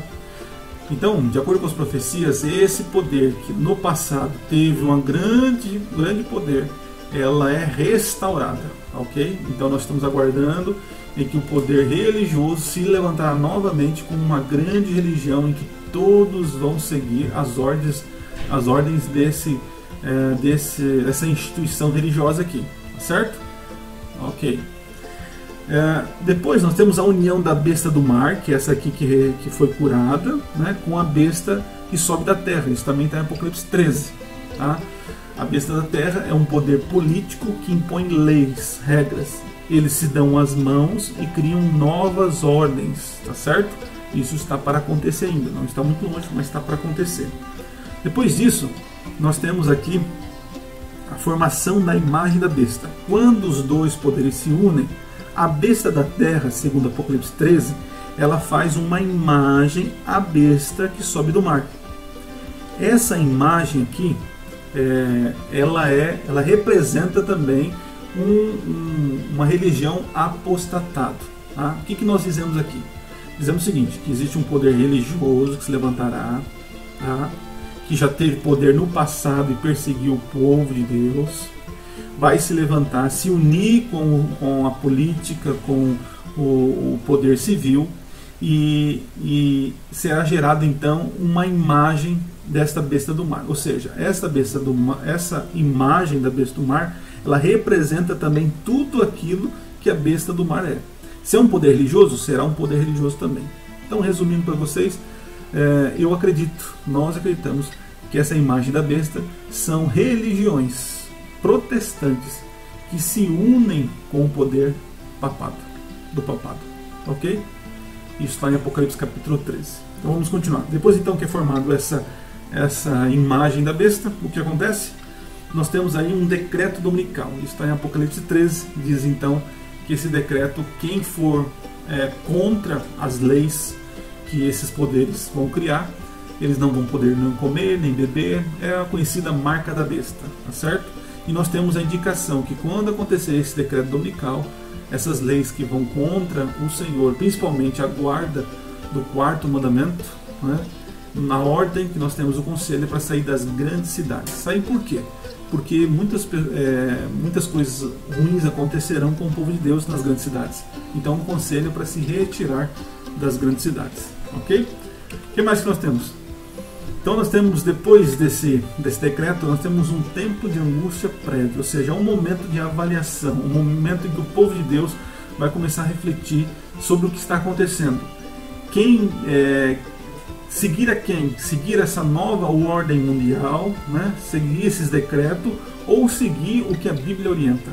Então, de acordo com as profecias, esse poder que no passado teve um grande poder, ela é restaurada, ok? Então nós estamos aguardando em que o poder religioso se levantará novamente como uma grande religião em que todos vão seguir as ordens dessa instituição religiosa aqui, certo? Ok. Depois nós temos a união da besta do mar, que é essa aqui que foi curada, né, com a besta que sobe da terra. Isso também está em Apocalipse 13. Tá? A besta da terra é um poder político que impõe leis, regras. Eles se dão as mãos e criam novas ordens, tá certo? Isso está para acontecer ainda, não está muito longe, mas está para acontecer. Depois disso, nós temos aqui a formação da imagem da besta. Quando os dois poderes se unem, a besta da terra, segundo Apocalipse 13, ela faz uma imagem à besta que sobe do mar. Essa imagem aqui, ela representa também uma religião apostatada. Tá? O que nós dizemos aqui? Dizemos o seguinte, que existe um poder religioso que se levantará, tá? Que já teve poder no passado e perseguiu o povo de Deus, vai se levantar, se unir com a política, com o poder civil, e será gerada então uma imagem desta besta do mar. Ou seja, essa imagem da besta do mar, ela representa também tudo aquilo que a besta do mar é. Se é um poder religioso, será um poder religioso também. Então, resumindo para vocês, nós acreditamos que essa imagem da besta são religiões protestantes que se unem com o poder do papado. Ok? Isso está em Apocalipse capítulo 13. Então vamos continuar. Depois então que é formado essa imagem da besta, o que acontece? Nós temos aí um decreto dominical. Isso está em Apocalipse 13. Diz então que esse decreto, quem for contra as leis que esses poderes vão criar, eles não vão poder nem comer, nem beber. É a conhecida marca da besta, tá certo? E nós temos a indicação que quando acontecer esse decreto dominical, essas leis que vão contra o Senhor, principalmente a guarda do quarto mandamento, né? Na ordem que nós temos o conselho é para sair das grandes cidades. Sair por quê? Porque muitas coisas ruins acontecerão com o povo de Deus nas grandes cidades. Então o conselho é para se retirar das grandes cidades. Ok? O que mais que nós temos? Então nós temos, depois desse decreto, nós temos um tempo de angústia prévio, ou seja, um momento de avaliação, um momento em que o povo de Deus vai começar a refletir sobre o que está acontecendo. Seguir essa nova ordem mundial, né? Seguir esses decretos, ou seguir o que a Bíblia orienta.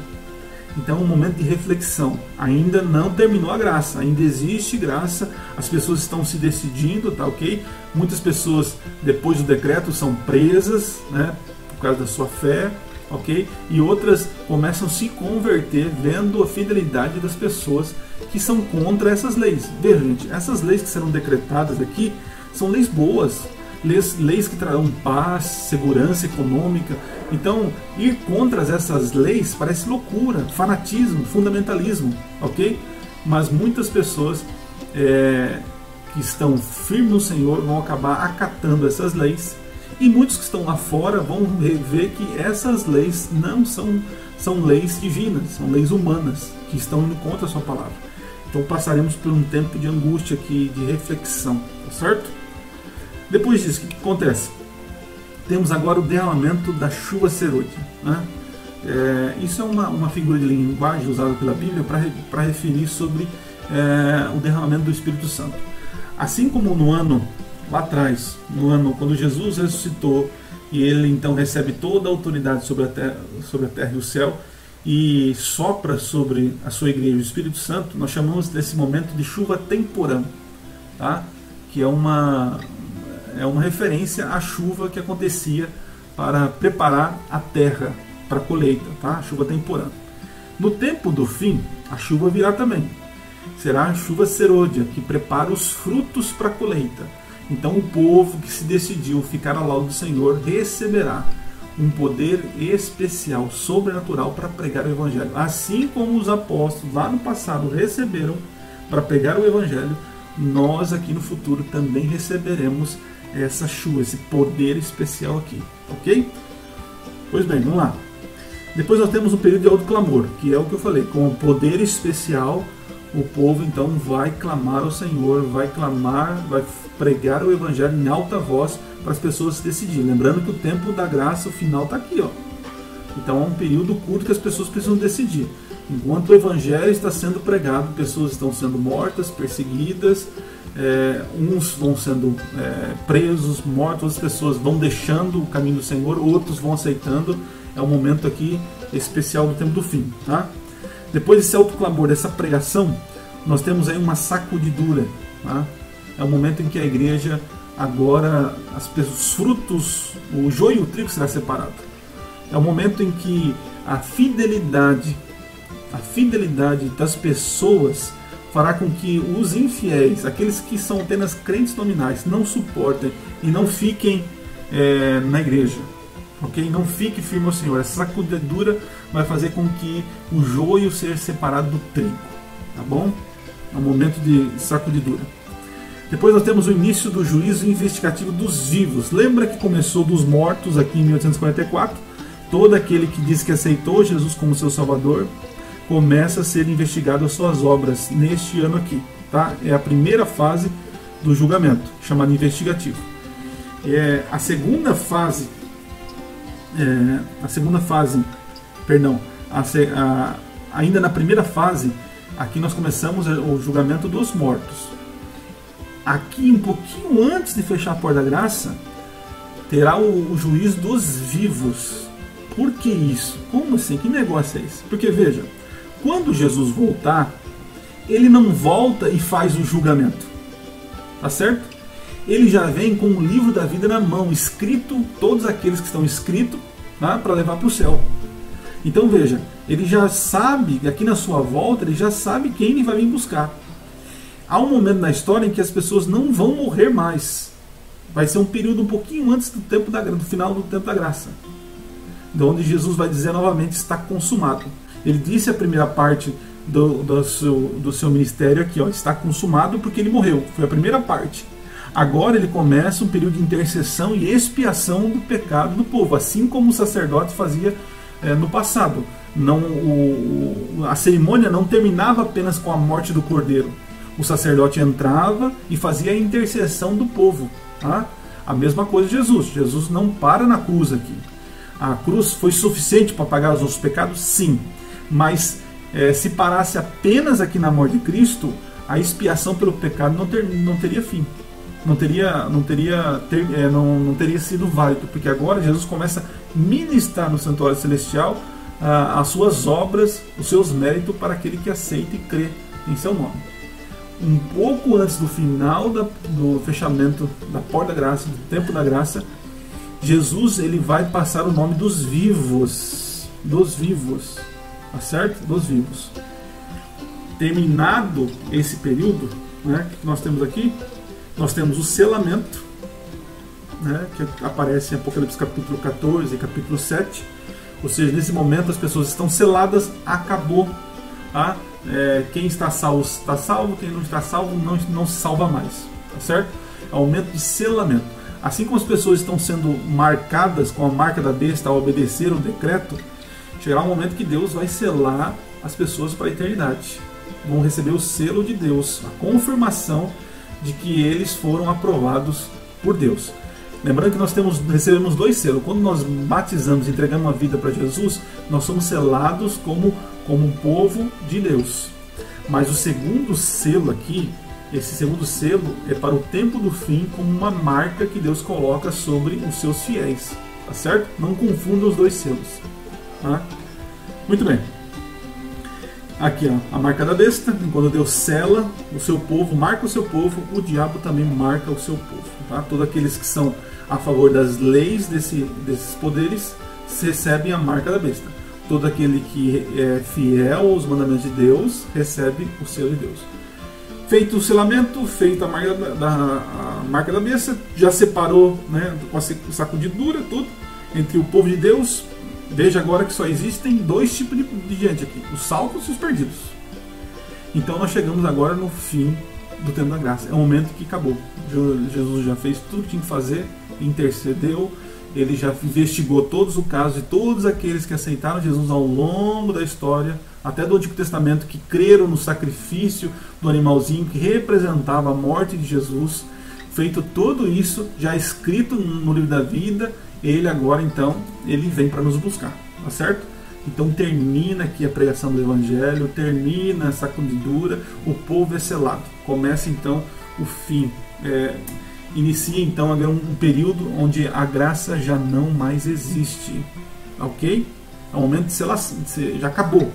Então é um momento de reflexão. Ainda não terminou a graça, ainda existe graça, as pessoas estão se decidindo, tá ok? Muitas pessoas, depois do decreto, são presas, né, por causa da sua fé, ok? E outras começam a se converter, vendo a fidelidade das pessoas que são contra essas leis. Veja, gente, essas leis que serão decretadas aqui são leis boas, leis que trarão paz, segurança econômica. Então, ir contra essas leis parece loucura, fanatismo, fundamentalismo, ok? Mas muitas pessoas que estão firmes no Senhor vão acabar acatando essas leis, e muitos que estão lá fora vão ver que essas leis não são leis divinas, são leis humanas, que estão indo contra a sua palavra. Então passaremos por um tempo de angústia aqui, de reflexão, tá certo? Depois disso, o que acontece? Temos agora o derramamento da chuva serôdia, né? Isso é uma figura de linguagem usada pela Bíblia para referir sobre o derramamento do Espírito Santo. Assim como no ano, lá atrás, no ano quando Jesus ressuscitou, e ele então recebe toda a autoridade sobre a terra e o céu, e sopra sobre a sua igreja o Espírito Santo, nós chamamos desse momento de chuva temporã, tá? Que é uma referência à chuva que acontecia para preparar a terra para a colheita, tá? Chuva temporã. No tempo do fim, a chuva virá também. Será a chuva serôdia, que prepara os frutos para a colheita. Então o povo que se decidiu ficar ao lado do Senhor receberá um poder especial, sobrenatural, para pregar o Evangelho. Assim como os apóstolos lá no passado receberam para pregar o Evangelho, nós aqui no futuro também receberemos essa chuva, esse poder especial aqui, ok? Pois bem, vamos lá. Depois nós temos um período de alto clamor, que é o que eu falei, com o poder especial, o povo então vai clamar ao Senhor, vai pregar o Evangelho em alta voz para as pessoas se decidirem. Lembrando que o tempo da graça, o final está aqui, ó. Então é um período curto que as pessoas precisam decidir. Enquanto o Evangelho está sendo pregado, pessoas estão sendo mortas, perseguidas, uns vão sendo presos, mortos, outras pessoas vão deixando o caminho do Senhor, outros vão aceitando. É um momento aqui especial do tempo do fim, tá? Depois desse alto clamor, dessa pregação, nós temos aí uma sacudidura, tá? É o momento em que a igreja, agora, os frutos, o joio e o trigo será separado. É o momento em que a fidelidade das pessoas fará com que os infiéis, aqueles que são apenas crentes nominais, não suportem e não fiquem na igreja. Okay? Não fique firme ao Senhor. Essa sacudidura vai fazer com que o joio seja separado do trigo. Tá bom? É um momento de sacudidura. Depois nós temos o início do juízo investigativo dos vivos. Lembra que começou dos mortos aqui em 1844? Todo aquele que diz que aceitou Jesus como seu Salvador começa a ser investigado as suas obras neste ano aqui. Tá? É a primeira fase do julgamento, chamado investigativo. A segunda fase, ainda na primeira fase, aqui nós começamos o julgamento dos mortos. Aqui, um pouquinho antes de fechar a porta da graça, terá o juízo dos vivos. Por que isso? Como assim? Que negócio é esse? Porque veja, quando Jesus voltar, ele não volta e faz o julgamento. Tá certo? Ele já vem com o livro da vida na mão, escrito, todos aqueles que estão escritos, tá? Para levar para o céu. Então veja, ele já sabe, aqui na sua volta, ele já sabe quem ele vai vir buscar. Há um momento na história em que as pessoas não vão morrer mais. Vai ser um período um pouquinho antes do final do tempo da graça, onde Jesus vai dizer novamente: está consumado. Ele disse a primeira parte do seu ministério aqui, ó, está consumado, porque ele morreu. Foi a primeira parte. Agora ele começa um período de intercessão e expiação do pecado do povo, assim como o sacerdote fazia no passado. A cerimônia não terminava apenas com a morte do cordeiro. O sacerdote entrava e fazia a intercessão do povo. Tá? A mesma coisa de Jesus. Jesus não para na cruz aqui. A cruz foi suficiente para pagar os nossos pecados? Sim. Mas se parasse apenas aqui na morte de Cristo, a expiação pelo pecado não teria fim. Não teria sido válido, porque agora Jesus começa a ministrar no santuário celestial as suas obras, os seus méritos para aquele que aceita e crê em seu nome. Um pouco antes do final do fechamento da porta da graça, do tempo da graça, Jesus ele vai passar o nome dos vivos, tá certo? Dos vivos. terminado esse período, né, que nós temos aqui, nós temos o selamento, né, que aparece em Apocalipse capítulo 14 e capítulo 7. Ou seja, nesse momento as pessoas estão seladas, acabou. Tá? Quem está salvo, quem não está salvo não se salva mais. Tá certo? É o momento de selamento. Assim como as pessoas estão sendo marcadas com a marca da besta ao obedecer o decreto, chegará um momento que Deus vai selar as pessoas para a eternidade. Vão receber o selo de Deus, a confirmação de que eles foram aprovados por Deus. Lembrando que nós recebemos 2 selos. Quando nós batizamos e entregamos uma vida para Jesus, nós somos selados como um povo de Deus. Mas o segundo selo aqui, esse segundo selo é para o tempo do fim, como uma marca que Deus coloca sobre os seus fiéis. Tá certo? Não confunda os 2 selos. Tá? Muito bem. Aqui, ó, a marca da besta. Quando Deus sela o seu povo, marca o seu povo, o diabo também marca o seu povo. Tá? Todos aqueles que são a favor das leis desses poderes recebem a marca da besta. Todo aquele que é fiel aos mandamentos de Deus recebe o selo de Deus. Feito o selamento, feita a marca da besta, já separou, né, com a sacudidura, tudo, entre o povo de Deus. Veja agora que só existem 2 tipos de gente aqui, os salvos e os perdidos. Então nós chegamos agora no fim do tempo da graça. É o momento que acabou. Jesus já fez tudo que tinha que fazer, intercedeu, ele já investigou todos os casos de todos aqueles que aceitaram Jesus ao longo da história, até do Antigo Testamento, que creram no sacrifício do animalzinho que representava a morte de Jesus. Feito tudo isso, já escrito no livro da vida, ele agora então, ele vem para nos buscar, tá certo? Então termina aqui a pregação do Evangelho, termina a sacudidura, o povo é selado. Começa então o fim, inicia então um período onde a graça já não mais existe, ok? É o momento de selação, já acabou.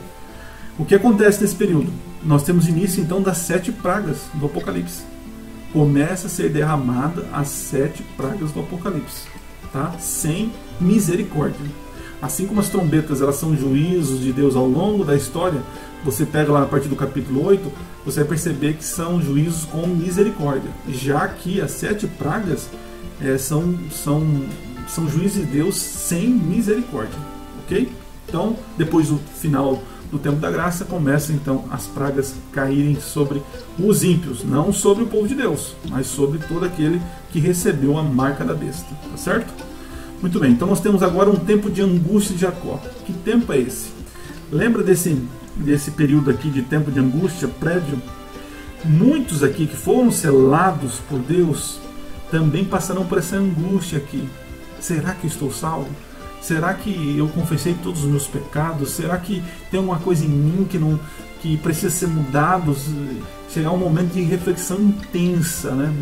O que acontece nesse período? Nós temos início então das 7 pragas do Apocalipse. Começa a ser derramada as 7 pragas do Apocalipse, tá? Sem misericórdia. Assim como as trombetas, elas são juízos de Deus ao longo da história, você pega lá a partir do capítulo 8, você vai perceber que são juízos com misericórdia. Já que as 7 pragas são juízes de Deus sem misericórdia, ok? Então, depois do final do tempo da graça, começam então as pragas caírem sobre os ímpios, não sobre o povo de Deus, mas sobre todo aquele que recebeu a marca da besta, tá certo? Muito bem, então nós temos agora um tempo de angústia de Jacó. Que tempo é esse? Lembra desse período aqui de tempo de angústia prévio? Muitos aqui que foram selados por Deus também passarão por essa angústia aqui. Será que estou salvo? Será que eu confessei todos os meus pecados? Será que tem alguma coisa em mim que precisa ser mudado? Chegar um momento de reflexão intensa, né?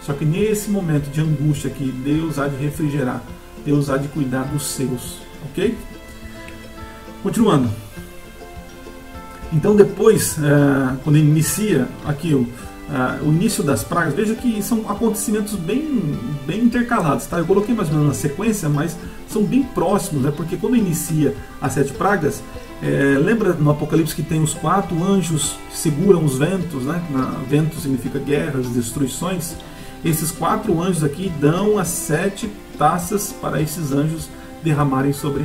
Só que nesse momento de angústia aqui, Deus há de refrigerar, Deus há de cuidar dos seus, ok? Continuando. Então depois, quando inicia aqui o início das pragas, veja que são acontecimentos bem intercalados, tá? Eu coloquei mais ou menos na sequência, mas são bem próximos, né? Porque quando inicia as 7 pragas, lembra no Apocalipse que tem os 4 anjos que seguram os ventos, né? Vento significa guerras, destruições. Esses 4 anjos aqui dão as 7 taças para esses anjos derramarem sobre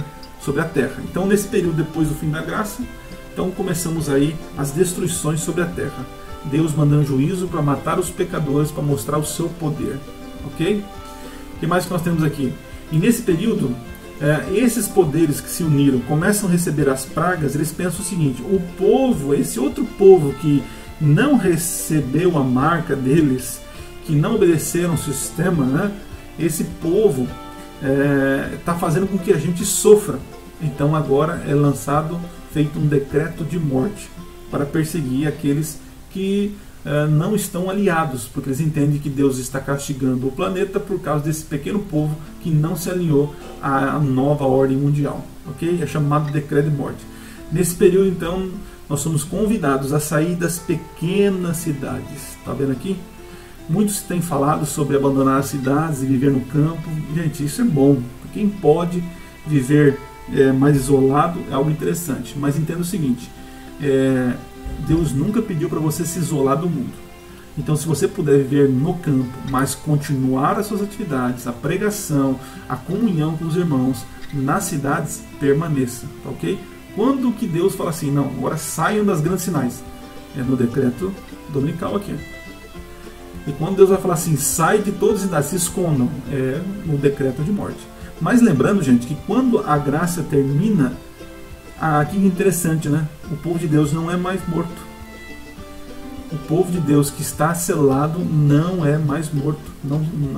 a terra. Então nesse período depois do fim da graça, então começamos aí as destruições sobre a terra. Deus mandando juízo para matar os pecadores, para mostrar o seu poder, ok? O que mais que nós temos aqui? E nesse período, esses poderes que se uniram começam a receber as pragas. Eles pensam o seguinte: o povo, esse outro povo que não recebeu a marca deles, que não obedeceram o sistema, né? Esse povo está fazendo com que a gente sofra. Então agora é feito um decreto de morte para perseguir aqueles que não estão aliados, porque eles entendem que Deus está castigando o planeta por causa desse pequeno povo que não se alinhou à nova ordem mundial, ok? É chamado decreto de morte. Nesse período então nós somos convidados a sair das pequenas cidades. Está vendo aqui? Muitos têm falado sobre abandonar as cidades e viver no campo. Gente, isso é bom. Quem pode viver mais isolado é algo interessante. Mas entenda o seguinte: Deus nunca pediu para você se isolar do mundo. Então, se você puder viver no campo, mas continuar as suas atividades, a pregação, a comunhão com os irmãos, nas cidades, permaneça, tá ok? Quando que Deus fala assim, não, agora saiam das grandes sinais? É no decreto dominical aqui. E quando Deus vai falar assim, sai de todas as cidades, se escondam, é no decreto de morte. Mas lembrando, gente, que quando a graça termina, aqui é interessante, né? O povo de Deus não é mais morto. O povo de Deus que está selado não é mais morto.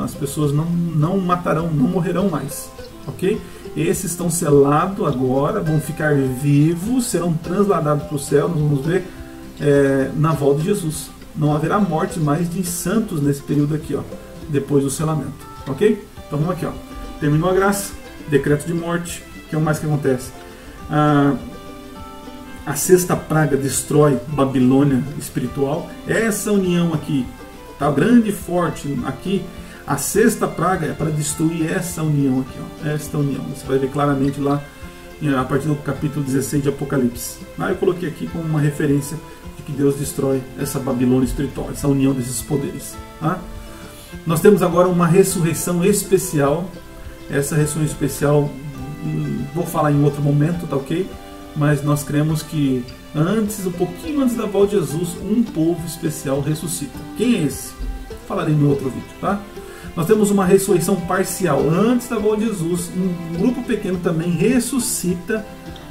As pessoas não matarão, não morrerão mais. Ok? Esses estão selados agora, vão ficar vivos, serão transladados para o céu. Nós vamos ver na volta de Jesus. Não haverá morte mais de santos nesse período aqui, ó, depois do selamento. Ok? Então vamos aqui, ó. Terminou a graça, decreto de morte. O que mais que acontece? A sexta praga destrói Babilônia espiritual. Essa união aqui, tá grande e forte aqui. A sexta praga é para destruir essa união aqui, ó. Esta união. Você vai ver claramente lá a partir do capítulo 16 de Apocalipse. Eu coloquei aqui como uma referência de que Deus destrói essa Babilônia espiritual, essa união desses poderes. Tá? Nós temos agora uma ressurreição especial. Essa ressurreição especial, vou falar em outro momento, tá ok? Mas nós cremos que um pouquinho antes da volta de Jesus, um povo especial ressuscita. Quem é esse? Falarei no outro vídeo, tá? Nós temos uma ressurreição parcial. Antes da volta de Jesus, um grupo pequeno também ressuscita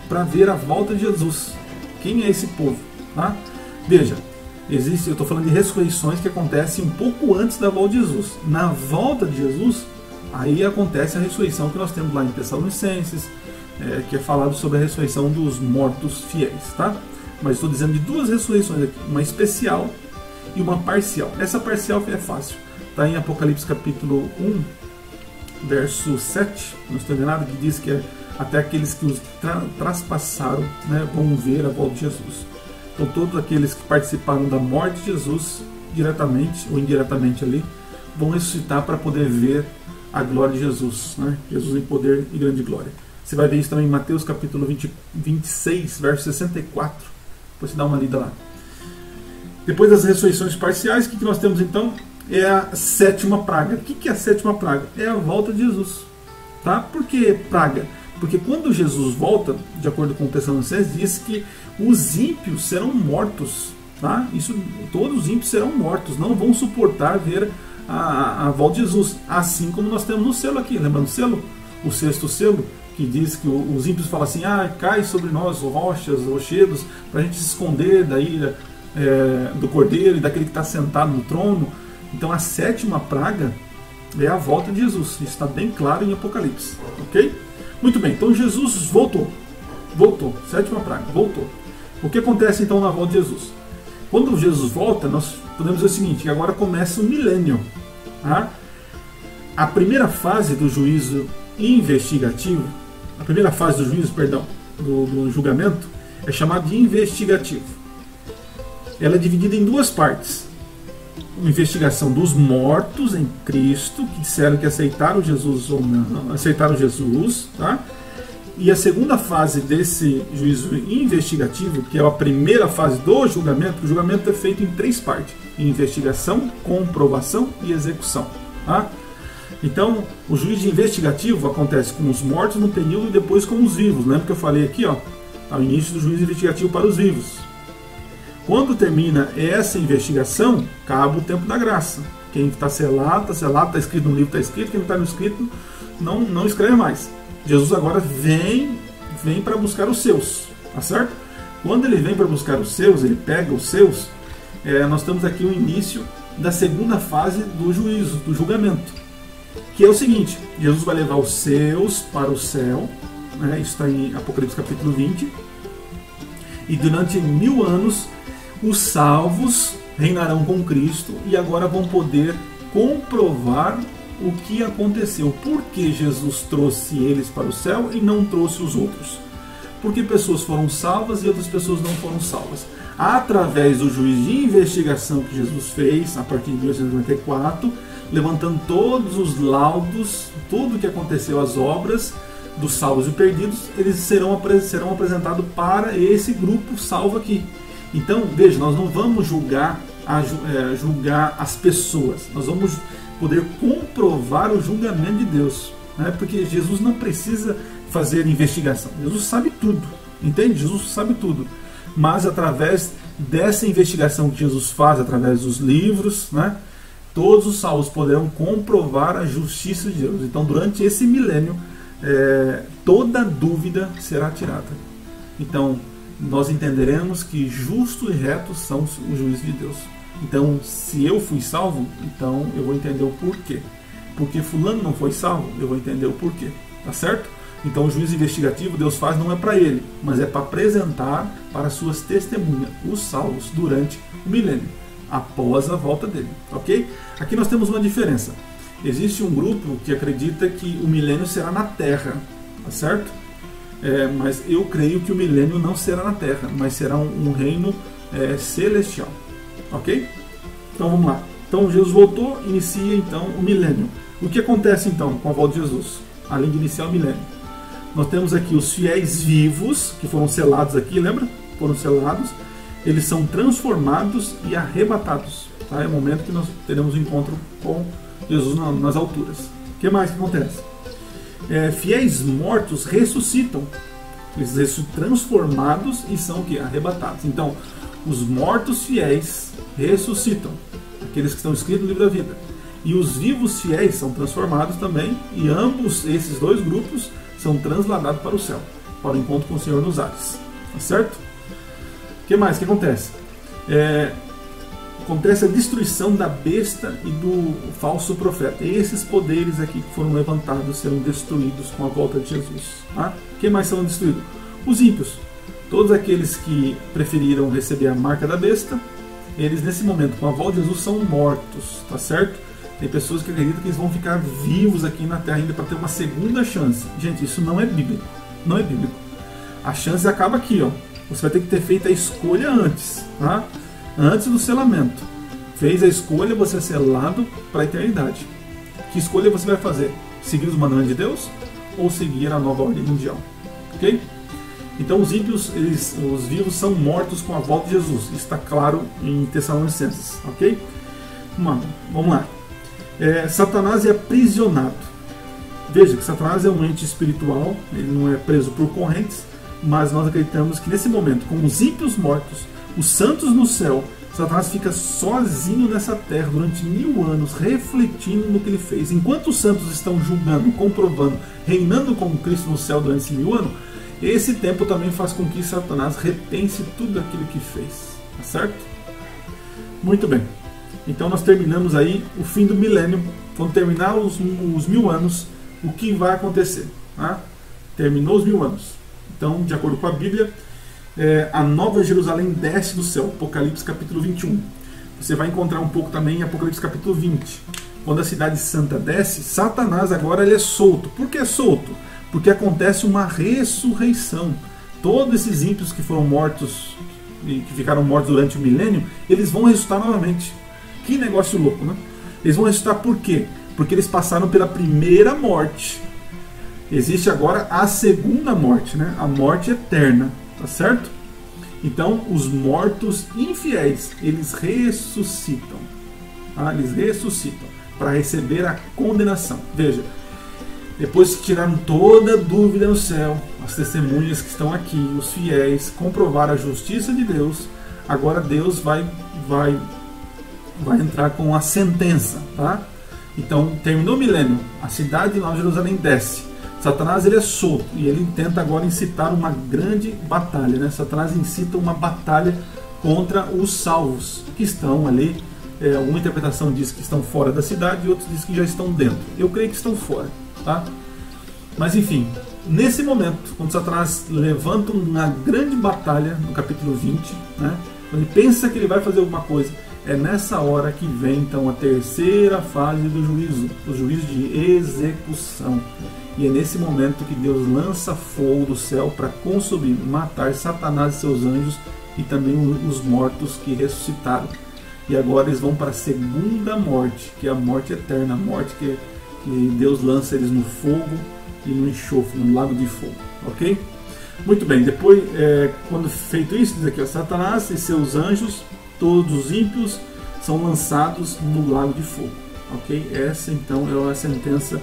para ver a volta de Jesus. Quem é esse povo? Tá? Veja, eu estou falando de ressurreições que acontecem um pouco antes da volta de Jesus. Na volta de Jesus, aí acontece a ressurreição que nós temos lá em Tessalonicenses, que é falado sobre a ressurreição dos mortos fiéis, tá? Mas estou dizendo de duas ressurreições aqui, uma especial e uma parcial. Essa parcial é fácil, está em Apocalipse capítulo 1, verso 7, não estou enganado, que diz que até aqueles que os traspassaram, né, vão ver a volta de Jesus. Então todos aqueles que participaram da morte de Jesus, diretamente ou indiretamente ali, vão ressuscitar para poder ver a glória de Jesus, né? Jesus em poder e grande glória. Você vai ver isso também em Mateus capítulo 26, verso 64. Depois você dá uma lida lá. Depois das ressurreições parciais, o que nós temos então? É a sétima praga. O que é a sétima praga? É a volta de Jesus. Tá? Por que praga? Porque quando Jesus volta, de acordo com o Tessalonicenses, diz que os ímpios serão mortos. Tá? Todos os ímpios serão mortos, não vão suportar ver a volta de Jesus. Assim como nós temos no selo aqui. Lembrando o selo? O sexto selo, que diz que os ímpios falam assim, cai sobre nós rochas, rochedos, para a gente se esconder daí do Cordeiro e daquele que está sentado no trono. Então a sétima praga é a volta de Jesus. Isso está bem claro em Apocalipse. Ok? Muito bem, então Jesus voltou. Sétima praga, voltou. O que acontece então na volta de Jesus? Quando Jesus volta, nós podemos dizer o seguinte, que agora começa o milênio. Tá? A primeira fase do juízo investigativo, do julgamento, é chamado de investigativo. Ela é dividida em duas partes. Uma investigação dos mortos em Cristo, que disseram que aceitaram Jesus ou não, aceitaram Jesus, tá? E a segunda fase desse juízo investigativo, que é a primeira fase do julgamento, o julgamento é feito em três partes: investigação, comprovação e execução, tá? Então, o juízo investigativo acontece com os mortos no período e depois com os vivos. Lembra que eu falei aqui, ó, ao início do juízo investigativo para os vivos. Quando termina essa investigação, acaba o tempo da graça. Quem está selado, está escrito no livro, está escrito. Quem não está no escrito, não escreve mais. Jesus agora vem para buscar os seus, tá certo? Quando ele vem para buscar os seus, ele pega os seus, nós temos aqui o início da segunda fase do juízo, do julgamento, que é o seguinte: Jesus vai levar os seus para o céu, né? Isso está em Apocalipse capítulo 20, e durante 1000 anos os salvos reinarão com Cristo e agora vão poder comprovar o que aconteceu. Por que Jesus trouxe eles para o céu e não trouxe os outros? Porque pessoas foram salvas e outras pessoas não foram salvas. Através do juízo de investigação que Jesus fez a partir de 1994, levantando todos os laudos, tudo o que aconteceu, as obras dos salvos e perdidos, eles serão apresentados para esse grupo salvo aqui. Então, veja, nós não vamos julgar as pessoas, nós vamos poder comprovar o julgamento de Deus, né? Porque Jesus não precisa fazer investigação, Jesus sabe tudo, entende? Jesus sabe tudo, mas através dessa investigação que Jesus faz, através dos livros, né, todos os salvos poderão comprovar a justiça de Deus. Então, durante esse milênio, toda dúvida será tirada. Então, nós entenderemos que justo e reto são os juízos de Deus. Então, se eu fui salvo, então eu vou entender o porquê. Porque fulano não foi salvo, eu vou entender o porquê. Tá certo? Então, o juízo investigativo Deus faz não é para ele, mas é para apresentar para suas testemunhas, os salvos, durante o milênio, após a volta dele. Ok? Aqui nós temos uma diferença. Existe um grupo que acredita que o milênio será na Terra. Tá certo? Mas eu creio que o milênio não será na Terra, mas será um reino celestial. Ok? Então vamos lá. Então Jesus voltou, inicia então o milênio. O que acontece então com a volta de Jesus, além de iniciar o milênio? Nós temos aqui os fiéis vivos, que foram selados aqui, lembra? Foram selados. Eles são transformados e arrebatados. Tá? É o momento que nós teremos o encontro com Jesus nas alturas. O que mais que acontece? Fiéis mortos ressuscitam. Eles são transformados e são o quê? Arrebatados. Então, os mortos fiéis ressuscitam, aqueles que estão escritos no livro da vida. E os vivos fiéis são transformados também, e ambos esses dois grupos são transladados para o céu, para o encontro com o Senhor nos ares. Tá certo? O que mais que acontece? Acontece a destruição da besta e do falso profeta. Esses poderes aqui que foram levantados serão destruídos com a volta de Jesus. Tá? O que mais serão destruídos? Os ímpios. Todos aqueles que preferiram receber a marca da besta, eles nesse momento, com a volta de Jesus, são mortos. Tá certo? Tem pessoas que acreditam que eles vão ficar vivos aqui na Terra ainda para ter uma segunda chance. Gente, isso não é bíblico. Não é bíblico. A chance acaba aqui, ó. Você vai ter que ter feito a escolha antes, tá? Antes do selamento. Fez a escolha, você é selado para a eternidade. Que escolha você vai fazer? Seguir os mandamentos de Deus ou seguir a nova ordem mundial? Ok? Então os ímpios, os vivos são mortos com a volta de Jesus. Isso está claro em Tessalonicenses. Ok? Vamos lá. Satanás é aprisionado. Veja que Satanás é um ente espiritual, ele não é preso por correntes, mas nós acreditamos que nesse momento, com os ímpios mortos, os santos no céu, Satanás fica sozinho nessa terra durante 1000 anos, refletindo no que ele fez. Enquanto os santos estão julgando, comprovando, reinando com Cristo no céu durante esses 1000 anos, esse tempo também faz com que Satanás repense tudo aquilo que fez. Tá certo? Muito bem. Então nós terminamos aí o fim do milênio. Quando terminar os 1000 anos, o que vai acontecer? Tá? Terminou os 1000 anos. Então, de acordo com a Bíblia, a Nova Jerusalém desce do céu. Apocalipse capítulo 21. Você vai encontrar um pouco também em Apocalipse capítulo 20. Quando a cidade santa desce, Satanás agora ele é solto. Por que é solto? Porque acontece uma ressurreição. Todos esses ímpios que foram mortos, que ficaram mortos durante o milênio, eles vão ressuscitar novamente. Que negócio louco, né? Eles vão ressuscitar por quê? Porque eles passaram pela primeira morte. Existe agora a segunda morte, né? A morte eterna, tá certo? Então, os mortos infiéis, eles ressuscitam. Tá? Eles ressuscitam para receber a condenação. Veja, depois que tiraram toda dúvida no céu, as testemunhas que estão aqui, os fiéis, comprovaram a justiça de Deus, agora Deus vai entrar com a sentença, tá? Então, terminou o milênio, a cidade de Nova Jerusalém desce. Satanás ele é solto e ele tenta agora incitar uma grande batalha, né? Satanás incita uma batalha contra os salvos que estão ali. Alguma interpretação diz que estão fora da cidade e outros diz que já estão dentro. Eu creio que estão fora, tá? Mas enfim, nesse momento, quando Satanás levanta uma grande batalha no capítulo 20, né? Quando ele pensa que ele vai fazer alguma coisa, é nessa hora que vem então a terceira fase do juízo, o juízo de execução. E é nesse momento que Deus lança fogo do céu para consumir, matar Satanás e seus anjos e também os mortos que ressuscitaram. E agora eles vão para a segunda morte, que é a morte eterna, a morte que Deus lança eles no fogo e no enxofre, no lago de fogo. Ok? Muito bem, depois, quando feito isso, diz aqui, ó, Satanás e seus anjos, todos os ímpios, são lançados no lago de fogo. Ok? Essa então é a sentença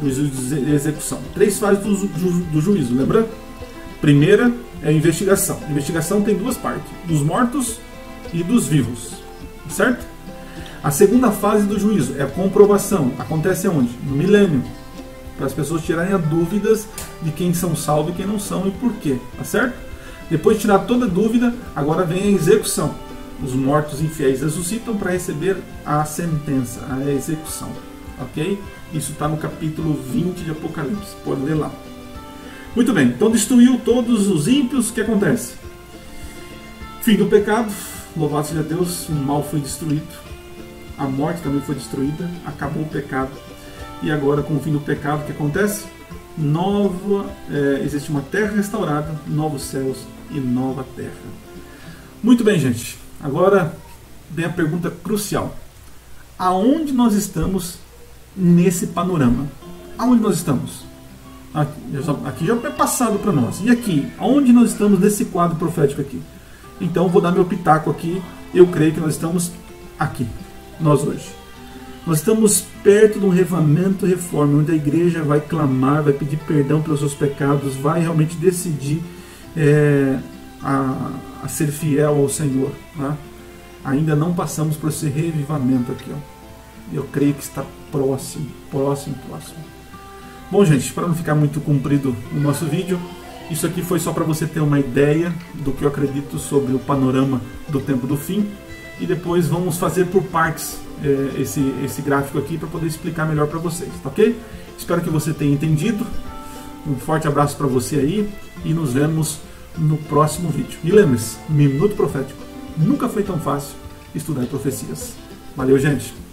do juízo de execução. 3 fases do juízo, lembra? Primeira é a investigação. A investigação tem 2 partes, dos mortos e dos vivos, certo? A segunda fase do juízo é a comprovação. Acontece onde? No milênio, para as pessoas tirarem as dúvidas de quem são salvos e quem não são e por quê, tá certo? Depois de tirar toda dúvida, agora vem a execução. Os mortos infiéis ressuscitam para receber a sentença, a execução, ok? Isso está no capítulo 20 de Apocalipse, pode ler lá. Muito bem, então destruiu todos os ímpios, o que acontece? Fim do pecado, louvado seja Deus, o mal foi destruído, a morte também foi destruída, acabou o pecado. E agora, com o fim do pecado, o que acontece? Existe uma terra restaurada, novos céus e nova terra. Muito bem, gente. Agora vem a pergunta crucial. Aonde nós estamos nesse panorama? Aonde nós estamos? Aqui já é passado para nós. E aqui? Aonde nós estamos nesse quadro profético aqui? Então, eu vou dar meu pitaco aqui. Eu creio que nós estamos aqui. Nós hoje. Nós estamos perto de um revamento e reforma, onde a igreja vai clamar, vai pedir perdão pelos seus pecados, vai realmente decidir a ser fiel ao Senhor. Tá? Ainda não passamos por esse revivamento aqui. Ó. Eu creio que está próximo. Bom, gente, para não ficar muito comprido o nosso vídeo, isso aqui foi só para você ter uma ideia do que eu acredito sobre o panorama do tempo do fim. E depois vamos fazer por partes esse gráfico aqui para poder explicar melhor para vocês, tá ok? Espero que você tenha entendido. Um forte abraço para você aí e nos vemos no próximo vídeo. E lembre-se, Minuto Profético nunca foi tão fácil estudar profecias. Valeu, gente!